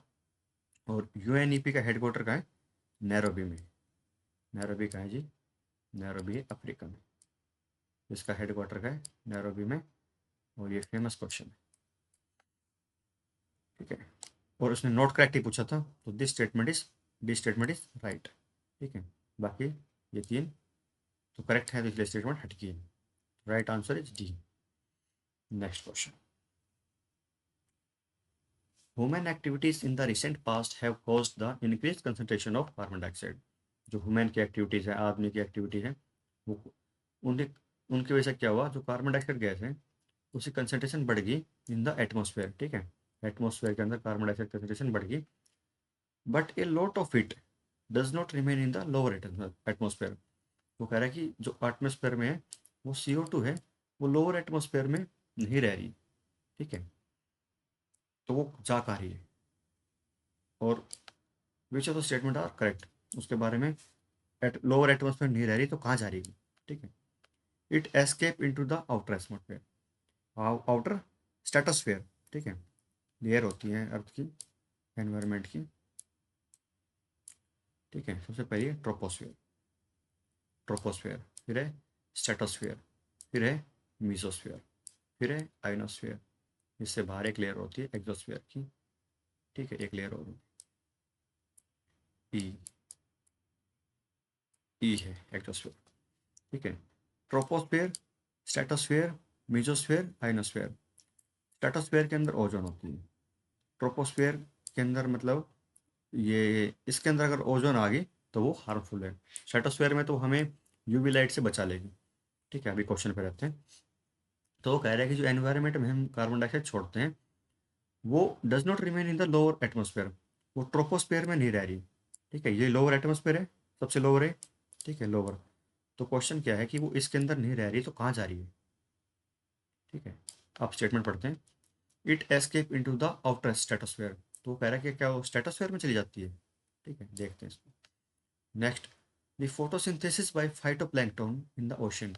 और यूएनईपी का हेडक्वार्टर कहाँ है, नैरोबी में। नैरोबी कहाँ है जी, नैरोबी है अफ्रीका में, इसका हेडक्वार्टर का है नैरोबी में, और ये फेमस क्वेश्चन है, ठीक है। और उसने नॉट करेक्टली पूछा था, तो दिस स्टेटमेंट इज राइट, ठीक है। बाकी ये तीन तो करेक्ट है, तो इसलिए स्टेटमेंट हटकी है, right answer is D. Next question, human activities in the recent past have caused the increase concentration of carbon dioxide. जो ह्यूमन की एक्टिविटीज़ है, आदमी की एक्टिविटीज़ है, वो उनके उनकी वजह से क्या हुआ, जो कार्बन डाइऑक्साइड गैस है उसकी कंसंट्रेशन बढ़ गई इन द एटमोसफेयर, ठीक है। एटमोसफेयर के अंदर कार्बन डाइऑक्साइड कंसंट्रेशन बढ़ गई, but a lot of it does not remain in the lower atmosphere. वो कह रहा है कि जो एटमोसफेयर में है वो CO2 है, वो लोअर एटमोसफेयर में नहीं रह रही, ठीक है, तो वो जा कहाँ रही है, और which of the statement are correct, उसके बारे में, लोअर एटमोसफेयर नहीं रह रही तो कहाँ जा रही है, ठीक है। It escape into the outer atmosphere, outer stratosphere, ठीक है, लेयर होती है अर्थ की, एनवायरनमेंट की, ठीक है। सबसे पहले ट्रोपोस्फेयर, ट्रोपोस्फेयर, फिर है स्ट्रेटोस्फेयर, फिर है मीसोस्फेयर, फिर है आइनोस्फेयर, इससे बाहर एक लेयर होती है एक्सोस्फेयर की, ठीक है, एक लेयर और ई, ई है एक्सोस्फेयर, ठीक है। Troposphere, stratosphere, mesosphere, ionosphere. Stratosphere के अंदर ओजोन होती है, ट्रोपोस्फेयर के अंदर मतलब ये इसके अंदर अगर ओजोन आ गई तो वो हार्मफुल है, स्ट्रेटोस्फेयर में तो हमें यूवी लाइट से बचा लेगी, ठीक है। अभी क्वेश्चन पे रहते हैं, तो वो कह रहा है कि जो एनवायरनमेंट में हम कार्बन डाइऑक्साइड छोड़ते हैं वो does not remain in the lower atmosphere, वो ट्रोपोस्फेयर में नहीं रह रही, ठीक है। ये लोअर एटमोसफेयर है, सबसे लोअर है, ठीक है, लोअर। तो क्वेश्चन क्या है कि वो इसके अंदर नहीं रह रही तो कहाँ जा रही है, ठीक है। आप स्टेटमेंट पढ़ते हैं, it escape into the outer stratosphere, तो वो कह रहा है कि क्या वो स्ट्रेटोस्फेयर में चली जाती है, ठीक है, देखते हैं इसको। Next, the photosynthesis by phytoplankton in the ocean.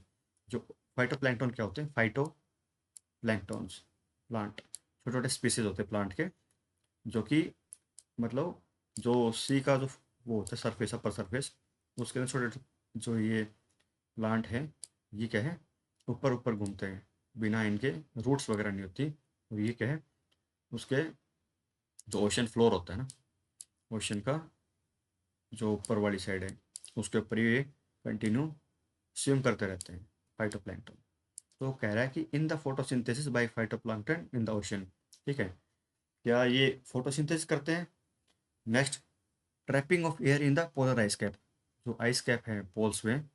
जो फाइटोप्लैंक्टन क्या होते हैं, फाइटोप्लैंक्टन्स, प्लांट, छोटे छोटे स्पीसीज होते हैं प्लांट के, जो कि मतलब जो सी का जो वो होता है सरफेस, अपर सरफेस, उसके अंदर छोटे छोटे जो ये प्लांट है, ये क्या है, ऊपर ऊपर घूमते हैं, बिना इनके रूट्स वगैरह नहीं होती, और ये क्या है, उसके जो ओशन फ्लोर होता है ना, ओशन का जो ऊपर वाली साइड है, उसके ऊपर ये कंटिन्यू स्विम करते रहते हैं फाइटोप्लैंक्टन। तो कह रहा है कि in the photosynthesis by phytoplankton in the ocean, ठीक है, क्या ये फोटोसिंथेसिस करते हैं। Next, trapping of air in the polar ice cap, जो आइस कैप है पोल्स में,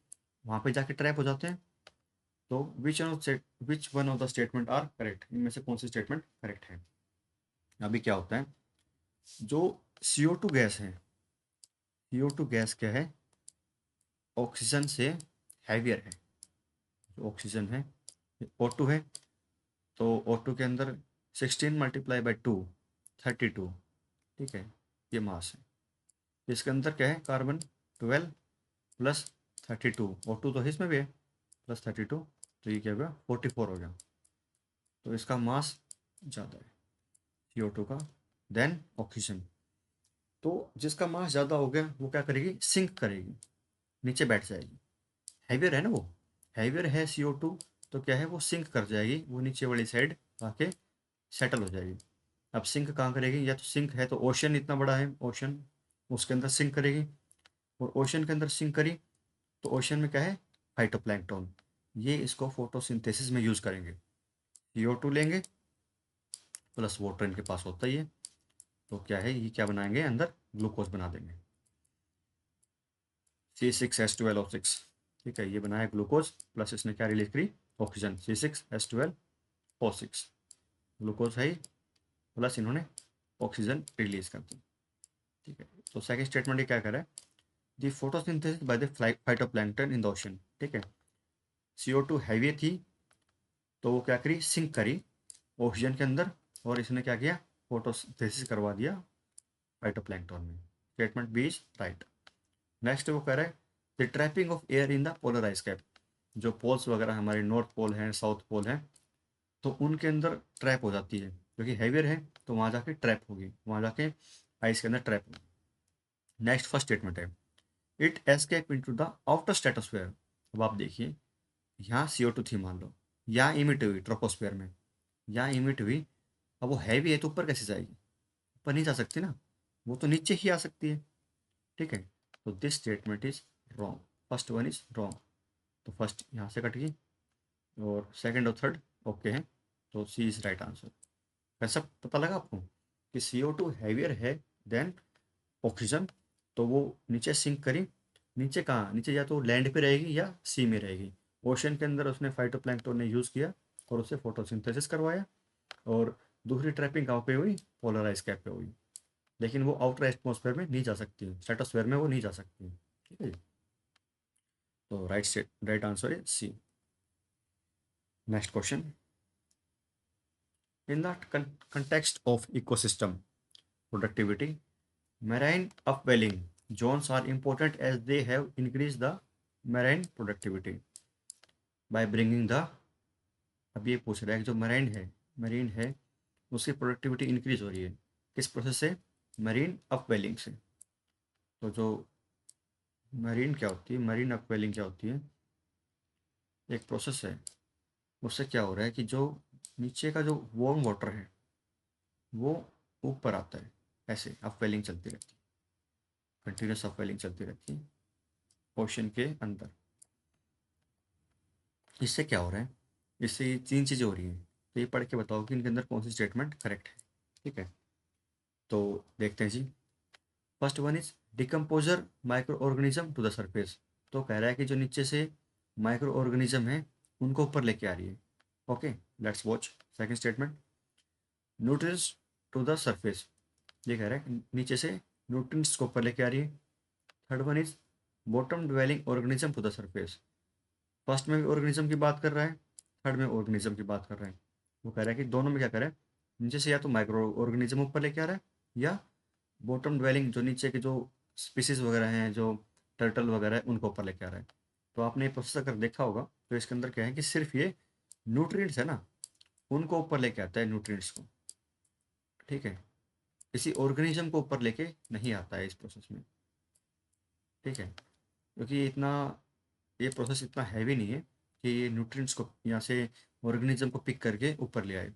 वहाँ पे जाके ट्रैप हो जाते हैं। तो which one of the statement are correct, इनमें से कौन सी स्टेटमेंट करेक्ट है। अभी क्या होता है, जो CO2 गैस है, CO2 गैस क्या है, ऑक्सीजन से हैवियर है, जो ऑक्सीजन है O2 है, तो O2 के अंदर 16 × 2 32, ठीक है, ये मास है। इसके अंदर क्या है, कार्बन 12 प्लस 32, और 2 तो इसमें भी है, प्लस 32, तो ये क्या हो गया 44 हो गया। तो इसका मास ज़्यादा है CO2 का देन ऑक्सीजन। तो जिसका मास ज़्यादा हो गया वो क्या करेगी, सिंक करेगी, नीचे बैठ जाएगी। हैवियर है ना वो, हैवियर है CO2, तो क्या है वो सिंक कर जाएगी, वो नीचे वाली साइड आके सेटल हो जाएगी। अब सिंक कहाँ करेगी, या तो सिंक है तो ओशन इतना बड़ा है ओशन, उसके अंदर सिंक करेगी, और ओशन के अंदर सिंक करी तो ओशन में क्या है, फाइटोप्लैंक्टन, ये इसको फोटोसिंथेसिस में यूज़ करेंगे। CO2 लेंगे प्लस वाटर इनके पास होता ही है, तो क्या है ये क्या बनाएंगे, अंदर ग्लूकोज बना देंगे, C6H12O6। ठीक है, ये बनाया ग्लूकोज, प्लस इसने क्या रिलीज करी, ऑक्सीजन, C6H12O6, ग्लूकोज है ही, प्लस इन्होंने ऑक्सीजन रिलीज कर दी। ठीक है, तो सेकंड स्टेटमेंट ये क्या कर रहा है, दी photosynthesis by the phytoplankton in the ocean. ठीक है, CO2 हैवी थी तो वो क्या करी, सिंक करी ऑक्सीजन के अंदर, और इसने क्या किया, फोटोसिंथेसिस करवा दिया फाइटोप्लैंक्टन में। Statement B is right. Next वो कह रहा है the trapping of air in the polar ice cap, जो पोल्स वगैरह हमारे नॉर्थ पोल हैं साउथ पोल हैं, तो उनके अंदर ट्रैप हो जाती है, क्योंकि हैवियर है तो वहाँ जाके ट्रैप होगी, वहाँ जाके आइस के अंदर ट्रैप होगी। नेक्स्ट फर्स्ट स्टेटमेंट है it escape into the outer stratosphere. अब आप देखिए, यहाँ CO2 थी मान लो, यहाँ इमिट हुई ट्रोपोस्फेयर में, यहाँ इमिट हुई, अब वो हैवी है तो ऊपर कैसे जाएगी, ऊपर नहीं जा सकती ना, वो तो नीचे ही आ सकती है। ठीक है, तो this statement is wrong, first one is wrong, तो फर्स्ट यहाँ से कट गई, और सेकंड और थर्ड ओके है, तो सी इज राइट आंसर। कैसा पता लगा आपको कि CO2 हैवियर है देन ऑक्सीजन, तो वो नीचे सिंक करी, नीचे कहाँ, नीचे या तो लैंड पे रहेगी या सी में रहेगी, ओशन के अंदर उसने फाइटोप्लैंक्टन ने यूज़ किया और उससे फोटोसिंथेसिस करवाया, और दूसरी ट्रैपिंग कहाँ पे हुई, पोलर आइस कैप पे हुई, लेकिन वो आउटर एटमॉस्फेयर में नहीं जा सकती, स्ट्रेटोस्फेयर में वो नहीं जा सकती। ठीक है जी, तो right answer is C. Next question, in the context of ecosystem productivity, marine upwelling zones are important as they have increased the marine productivity by bringing the, अब ये पूछ रहा है कि जो मरीन है उसकी प्रोडक्टिविटी इंक्रीज हो रही है किस प्रोसेस से, मरीन अपवेलिंग से। तो जो मरीन क्या होती है, मरीन अपवेलिंग क्या होती है, एक प्रोसेस है, उससे क्या हो रहा है कि जो नीचे का जो वार्म वाटर है वो ऊपर आता है, ऐसे अपवेलिंग चलती रहती है, कंटिन्यूस अपवेलिंग चलती रहती है ओशन के अंदर। इससे क्या हो रहा है, इससे ये 3 चीज़ें हो रही हैं, तो ये पढ़ के बताओ कि इनके अंदर कौन सी स्टेटमेंट करेक्ट है। ठीक है, तो देखते हैं जी। First one is decomposer micro organism to the surface, तो कह रहा है कि जो नीचे से माइक्रो ऑर्गेनिज्म है उनको ऊपर लेके आ रही है। Okay, let's watch second statement, nutrients to the surface, ये कह रहा है कि नीचे से न्यूट्रिएंट्स को ऊपर लेके आ रही है। Third one is bottom dwelling organism to the surface, first में भी ऑर्गेनिज्म की बात कर रहा है, थर्ड में ऑर्गेनिज्म की बात कर रहा है। वो कह रहा है कि दोनों में क्या कर रहा है, नीचे से या तो माइक्रो ऑर्गेनिज्म ऊपर लेके आ रहा है, या बॉटम ड्वेलिंग जो नीचे के जो स्पीसीज वगैरह हैं, जो टर्टल वगैरह है उनको ऊपर लेके आ रहा है। तो आपने ये प्रोसेस अगर देखा होगा तो इसके अंदर क्या है कि सिर्फ ये न्यूट्रिएंट्स है ना, उनको ऊपर लेके आता है न्यूट्रिएंट्स को। ठीक है, किसी ऑर्गेनिज्म को ऊपर लेके नहीं आता है इस प्रोसेस में। ठीक है, क्योंकि ये प्रोसेस इतना हैवी नहीं है कि ये न्यूट्रिएंट्स को यहाँ से ऑर्गेनिज्म को पिक करके ऊपर ले आए,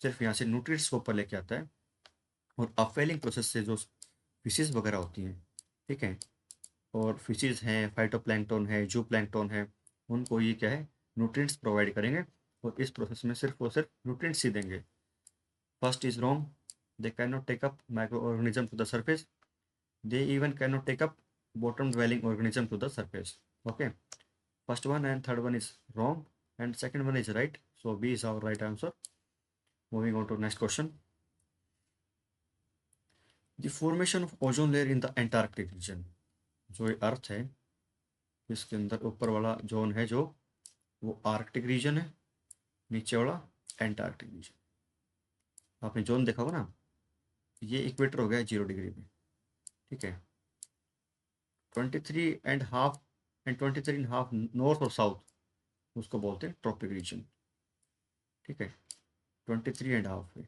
सिर्फ यहाँ से न्यूट्रिएंट्स को ऊपर लेके आता है। और अपवेलिंग प्रोसेस से जो फिशेज वगैरह होती हैं, ठीक है, और फिशेज हैं, फाइटोप्लैंक्टन है, जू प्लैंक्टन है, उनको ये क्या है, न्यूट्रिएंट्स प्रोवाइड करेंगे, और इस प्रोसेस में सिर्फ और सिर्फ न्यूट्रिएंट्स ही देंगे। First is wrong, they can not take up micro organism to the surface, they even cannot take up bottom dwelling organism to the surface. Okay, first one and third one is wrong and second one is right, so B is our right answer. Moving on to next question, the formation of ozone layer in the Antarctic region, जो ये अर्थ है इसके अंदर ऊपर वाला zone है जो, वो आर्कटिक रीजन है, नीचे वाला एंटार्क्टिक रीजन। आपने जोन देखा होगा ना, ये इक्वेटर हो गया 0 डिग्री में। ठीक है, 23.5 एंड 23.5 नॉर्थ और साउथ, उसको बोलते हैं ट्रॉपिक रीजन। ठीक है, 23.5 पे,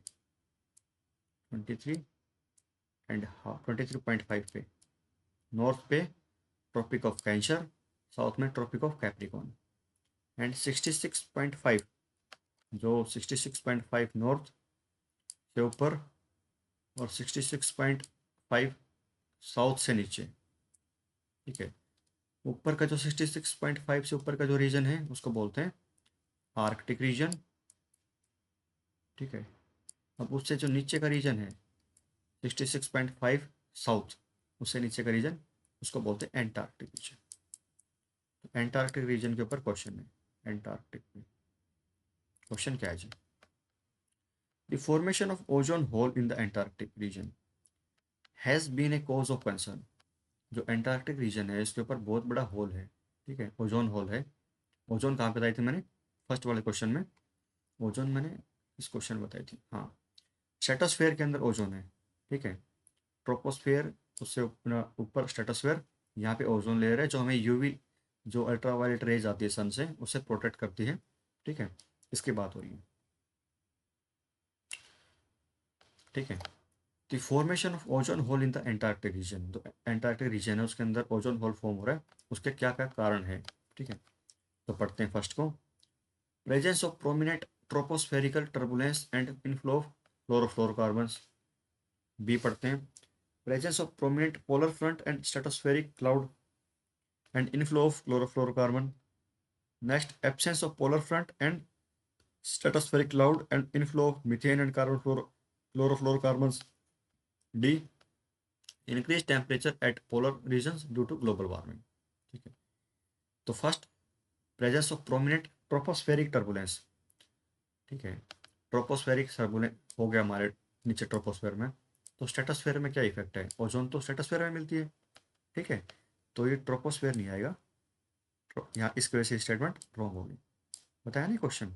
23.5, 23.5 पे नॉर्थ पे ट्रॉपिक ऑफ कैंसर, साउथ में ट्रॉपिक ऑफ कैप्रिकॉर्न। एंड 66.5, जो 66.5 नॉर्थ से ऊपर और 66.5 साउथ से नीचे। ठीक है, ऊपर का जो 66.5 से ऊपर का जो रीजन है उसको बोलते हैं आर्कटिक रीजन। ठीक है, अब उससे जो नीचे का रीजन है 66.5 साउथ, उससे नीचे का रीजन उसको बोलते हैं एंटार्क्टिक रीजन। तो एंटार्क्टिक रीजन के ऊपर क्वेश्चन है। एंटार्क्टिक में क्वेश्चन क्या है जी? The formation of ozone hole in the Antarctic region has been a cause of concern. जो एंटार्क्टिक रीजन है इसके ऊपर बहुत बड़ा होल है। ठीक है, ओजोन होल है। ओजोन कहाँ पे बताई थी मैंने? फर्स्ट वाले क्वेश्चन में ओजोन मैंने इस क्वेश्चन में बताई थी। हाँ, स्ट्रेटोस्फेयर के अंदर ओजोन है। ठीक है, ट्रोपोस्फेयर, उससे ऊपर स्ट्रेटोस्फेयर, यहाँ पे ओजोन लेयर है जो हमें यूवी, जो अल्ट्रावायलेट रेज आती है सन से, उससे प्रोटेक्ट करती है। ठीक है, इसकी बात हो रही है। ठीक है, the formation of ozone hole in the Antarctic region, तो एंटार्क्टिक रीजन है उसके अंदर ओजोन होल फॉर्म हो रहा है, उसके क्या क्या कारण है? ठीक है, तो पढ़ते हैं फर्स्ट को। Presence of prominent tropospherical turbulence and inflow of chlorofluorocarbons. B पढ़ते हैं, presence of prominent polar front and stratospheric cloud and inflow of chlorofluorocarbon. Next, absence of polar front and stratospheric cloud and inflow of methane and carbon chlorofluorocarbons. D, increase temperature at polar regions due to global warming. ठीक है, तो first, presence of prominent tropospheric turbulence. ठीक है, tropospheric turbulence हो गया हमारे नीचे troposphere में, तो स्ट्रेटोस्फेयर में क्या इफेक्ट है? ओजोन तो स्ट्रेटोस्फेयर में मिलती है। ठीक है, तो ये ट्रोपोस्फेयर नहीं आएगा, यहाँ इसकी वजह से स्टेटमेंट रॉन्ग होगी। बताया नहीं क्वेश्चन?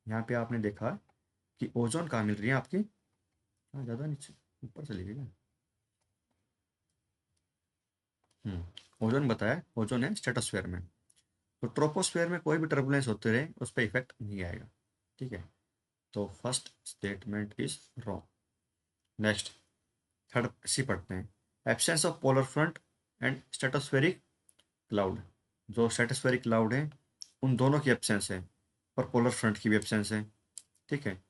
यहाँ पे आपने देखा कि ओजोन कहाँ मिल रही है आपकी? हाँ, ज़्यादा नीचे ऊपर चली गई ना। ओजोन बताया, ओजोन है स्ट्रेटोस्फेयर में। तो ट्रोपोस्फेयर में कोई भी टर्बुलेंस होते रहे उस पर इफेक्ट नहीं आएगा। ठीक है, तो first statement is wrong. Next, third C पढ़ते हैं, absence of polar front and stratospheric cloud. जो स्ट्रेटोस्फेरिक क्लाउड है उन दोनों की एब्सेंस है और पोलर फ्रंट की भी एब्सेंस है। ठीक है,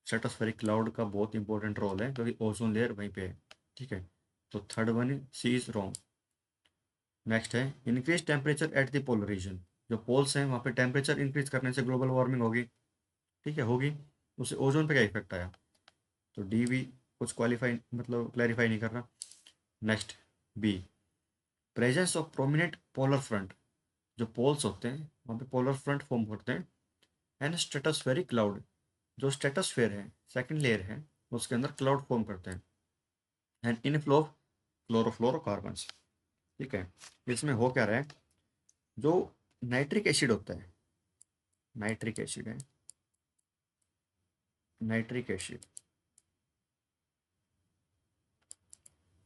स्ट्रेटोस्फेरिक क्लाउड का बहुत इंपॉर्टेंट रोल है क्योंकि ओजोन लेयर वहीं पे है। ठीक है, तो third one C is wrong. Next है, increase temperature at the polar region. जो पोल्स हैं वहाँ पे टेम्परेचर इंक्रीज करने से ग्लोबल वार्मिंग होगी। ठीक है, होगी, उससे ओजोन पे क्या इफेक्ट आया? तो डी भी कुछ क्वालिफाई मतलब क्लैरिफाई नहीं कर रहा। Next, B, presence of prominent polar front. जो पोल्स होते हैं वहाँ पे पोलर फ्रंट फॉर्म करते हैं। एंड स्ट्रेटोस्फेरिक क्लाउड, जो स्ट्रेटोस्फेयर है सेकंड लेयर है उसके अंदर क्लाउड फॉर्म करते हैं। And inflow of chlorofluorocarbons. ठीक है, इसमें हो क्या रहा है? जो नाइट्रिक एसिड होता है, नाइट्रिक एसिड है, नाइट्रिक एसिड,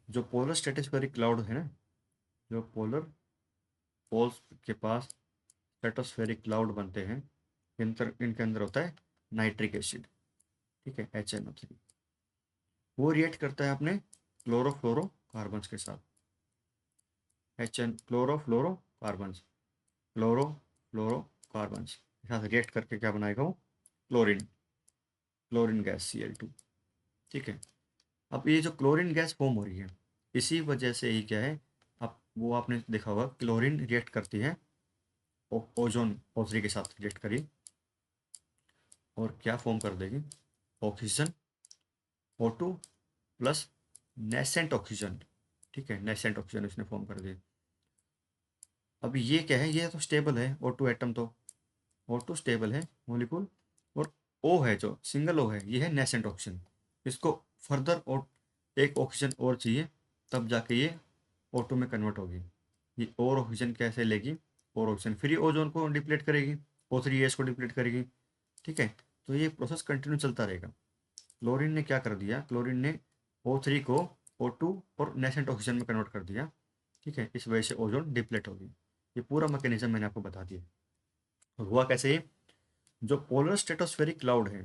जो पोलर स्ट्रेटोस्फेरिक क्लाउड है ना, जो पोलर पोल्स के पास स्ट्रेटोस्फेरिक क्लाउड बनते हैं, इनके अंदर होता है नाइट्रिक एसिड। ठीक है, HNO3, वो रिएक्ट करता है अपने क्लोरोफ्लोरोकार्बन्स के साथ। क्लोरोफ्लोरोकार्बन्स, क्लोरोफ्लोरोकार्बन्स के साथ रिएक्ट करके क्या बनाएगा वो? Chlorine, chlorine gas Cl2। ठीक है, अब ये जो क्लोरीन गैस फॉर्म हो रही है इसी वजह से ही क्या है, अब वो आपने देखा होगा क्लोरीन रिएक्ट करती है ओजोन O3 के साथ रिएक्ट करी और क्या फॉर्म कर देगी? Oxygen O2 plus nascent oxygen. ठीक है, नेसेंट ऑक्सीजन इसने फॉर्म कर दिया। अब ये क्या है? ये तो स्टेबल है O2 एटम, तो O2 स्टेबल है मॉलिक्यूल, और O है जो सिंगल O है ये है नेसेंट ऑक्सीजन। इसको फर्दर और एक ऑक्सीजन और चाहिए तब जाके ये O2 में कन्वर्ट होगी। ये और ऑक्सीजन कैसे लेगी? और ऑक्सीजन फिर ये ओजोन को डिप्लीट करेगी, O3 को डिप्लीट करेगी। ठीक है, तो ये प्रोसेस कंटिन्यू चलता रहेगा। क्लोरीन ने क्या कर दिया? क्लोरीन ने O3 को O2 और नेसेंट ऑक्सीजन में कन्वर्ट कर दिया। ठीक है, इस वजह से ओजोन डिप्लेट होगी। ये पूरा मैकेनिज्म मैंने आपको बता दिया। और हुआ कैसे ये, जो पोलर स्ट्रेटोस्फेरिक क्लाउड है,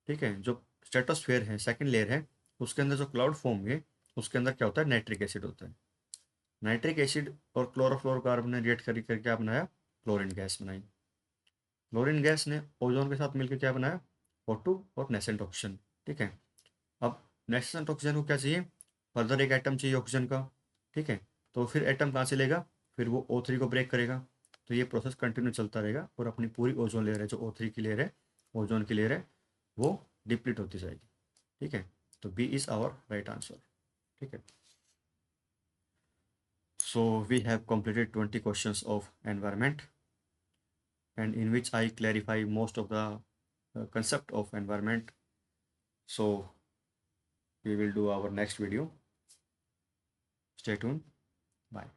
ठीक है, जो स्ट्रेटोस्फेयर है, सेकंड लेयर है, उसके अंदर जो क्लाउड फॉर्म हुए, उसके अंदर क्या होता है, नाइट्रिक एसिड होता है। नाइट्रिक एसिड और क्लोरोफ्लोरोकार्बन ने रिएक्ट करके क्या बनाया, क्लोरीन गैस बनाई। क्लोरीन गैस ने ओजोन के साथ मिलकर क्या बनाया, O2 और नेसेंट ऑक्सीजन। ठीक है, अब नेसेंट ऑक्सीजन को क्या चाहिए, फर्दर एक एटम चाहिए ऑक्सीजन का। ठीक है, तो फिर एटम कहाँ से लेगा, फिर वो O3 को ब्रेक करेगा। तो ये प्रोसेस कंटिन्यू चलता रहेगा और अपनी पूरी ओजोन लेयर है, जो O3 की लेयर है, ओजोन की लेयर है, वो डिप्लीट होती जाएगी। ठीक है, तो B is our right answer. ठीक है, so we have completed 20 questions of environment, and in which I clarify most of the concept of environment. So we will do our next video. Stay tuned. Bye.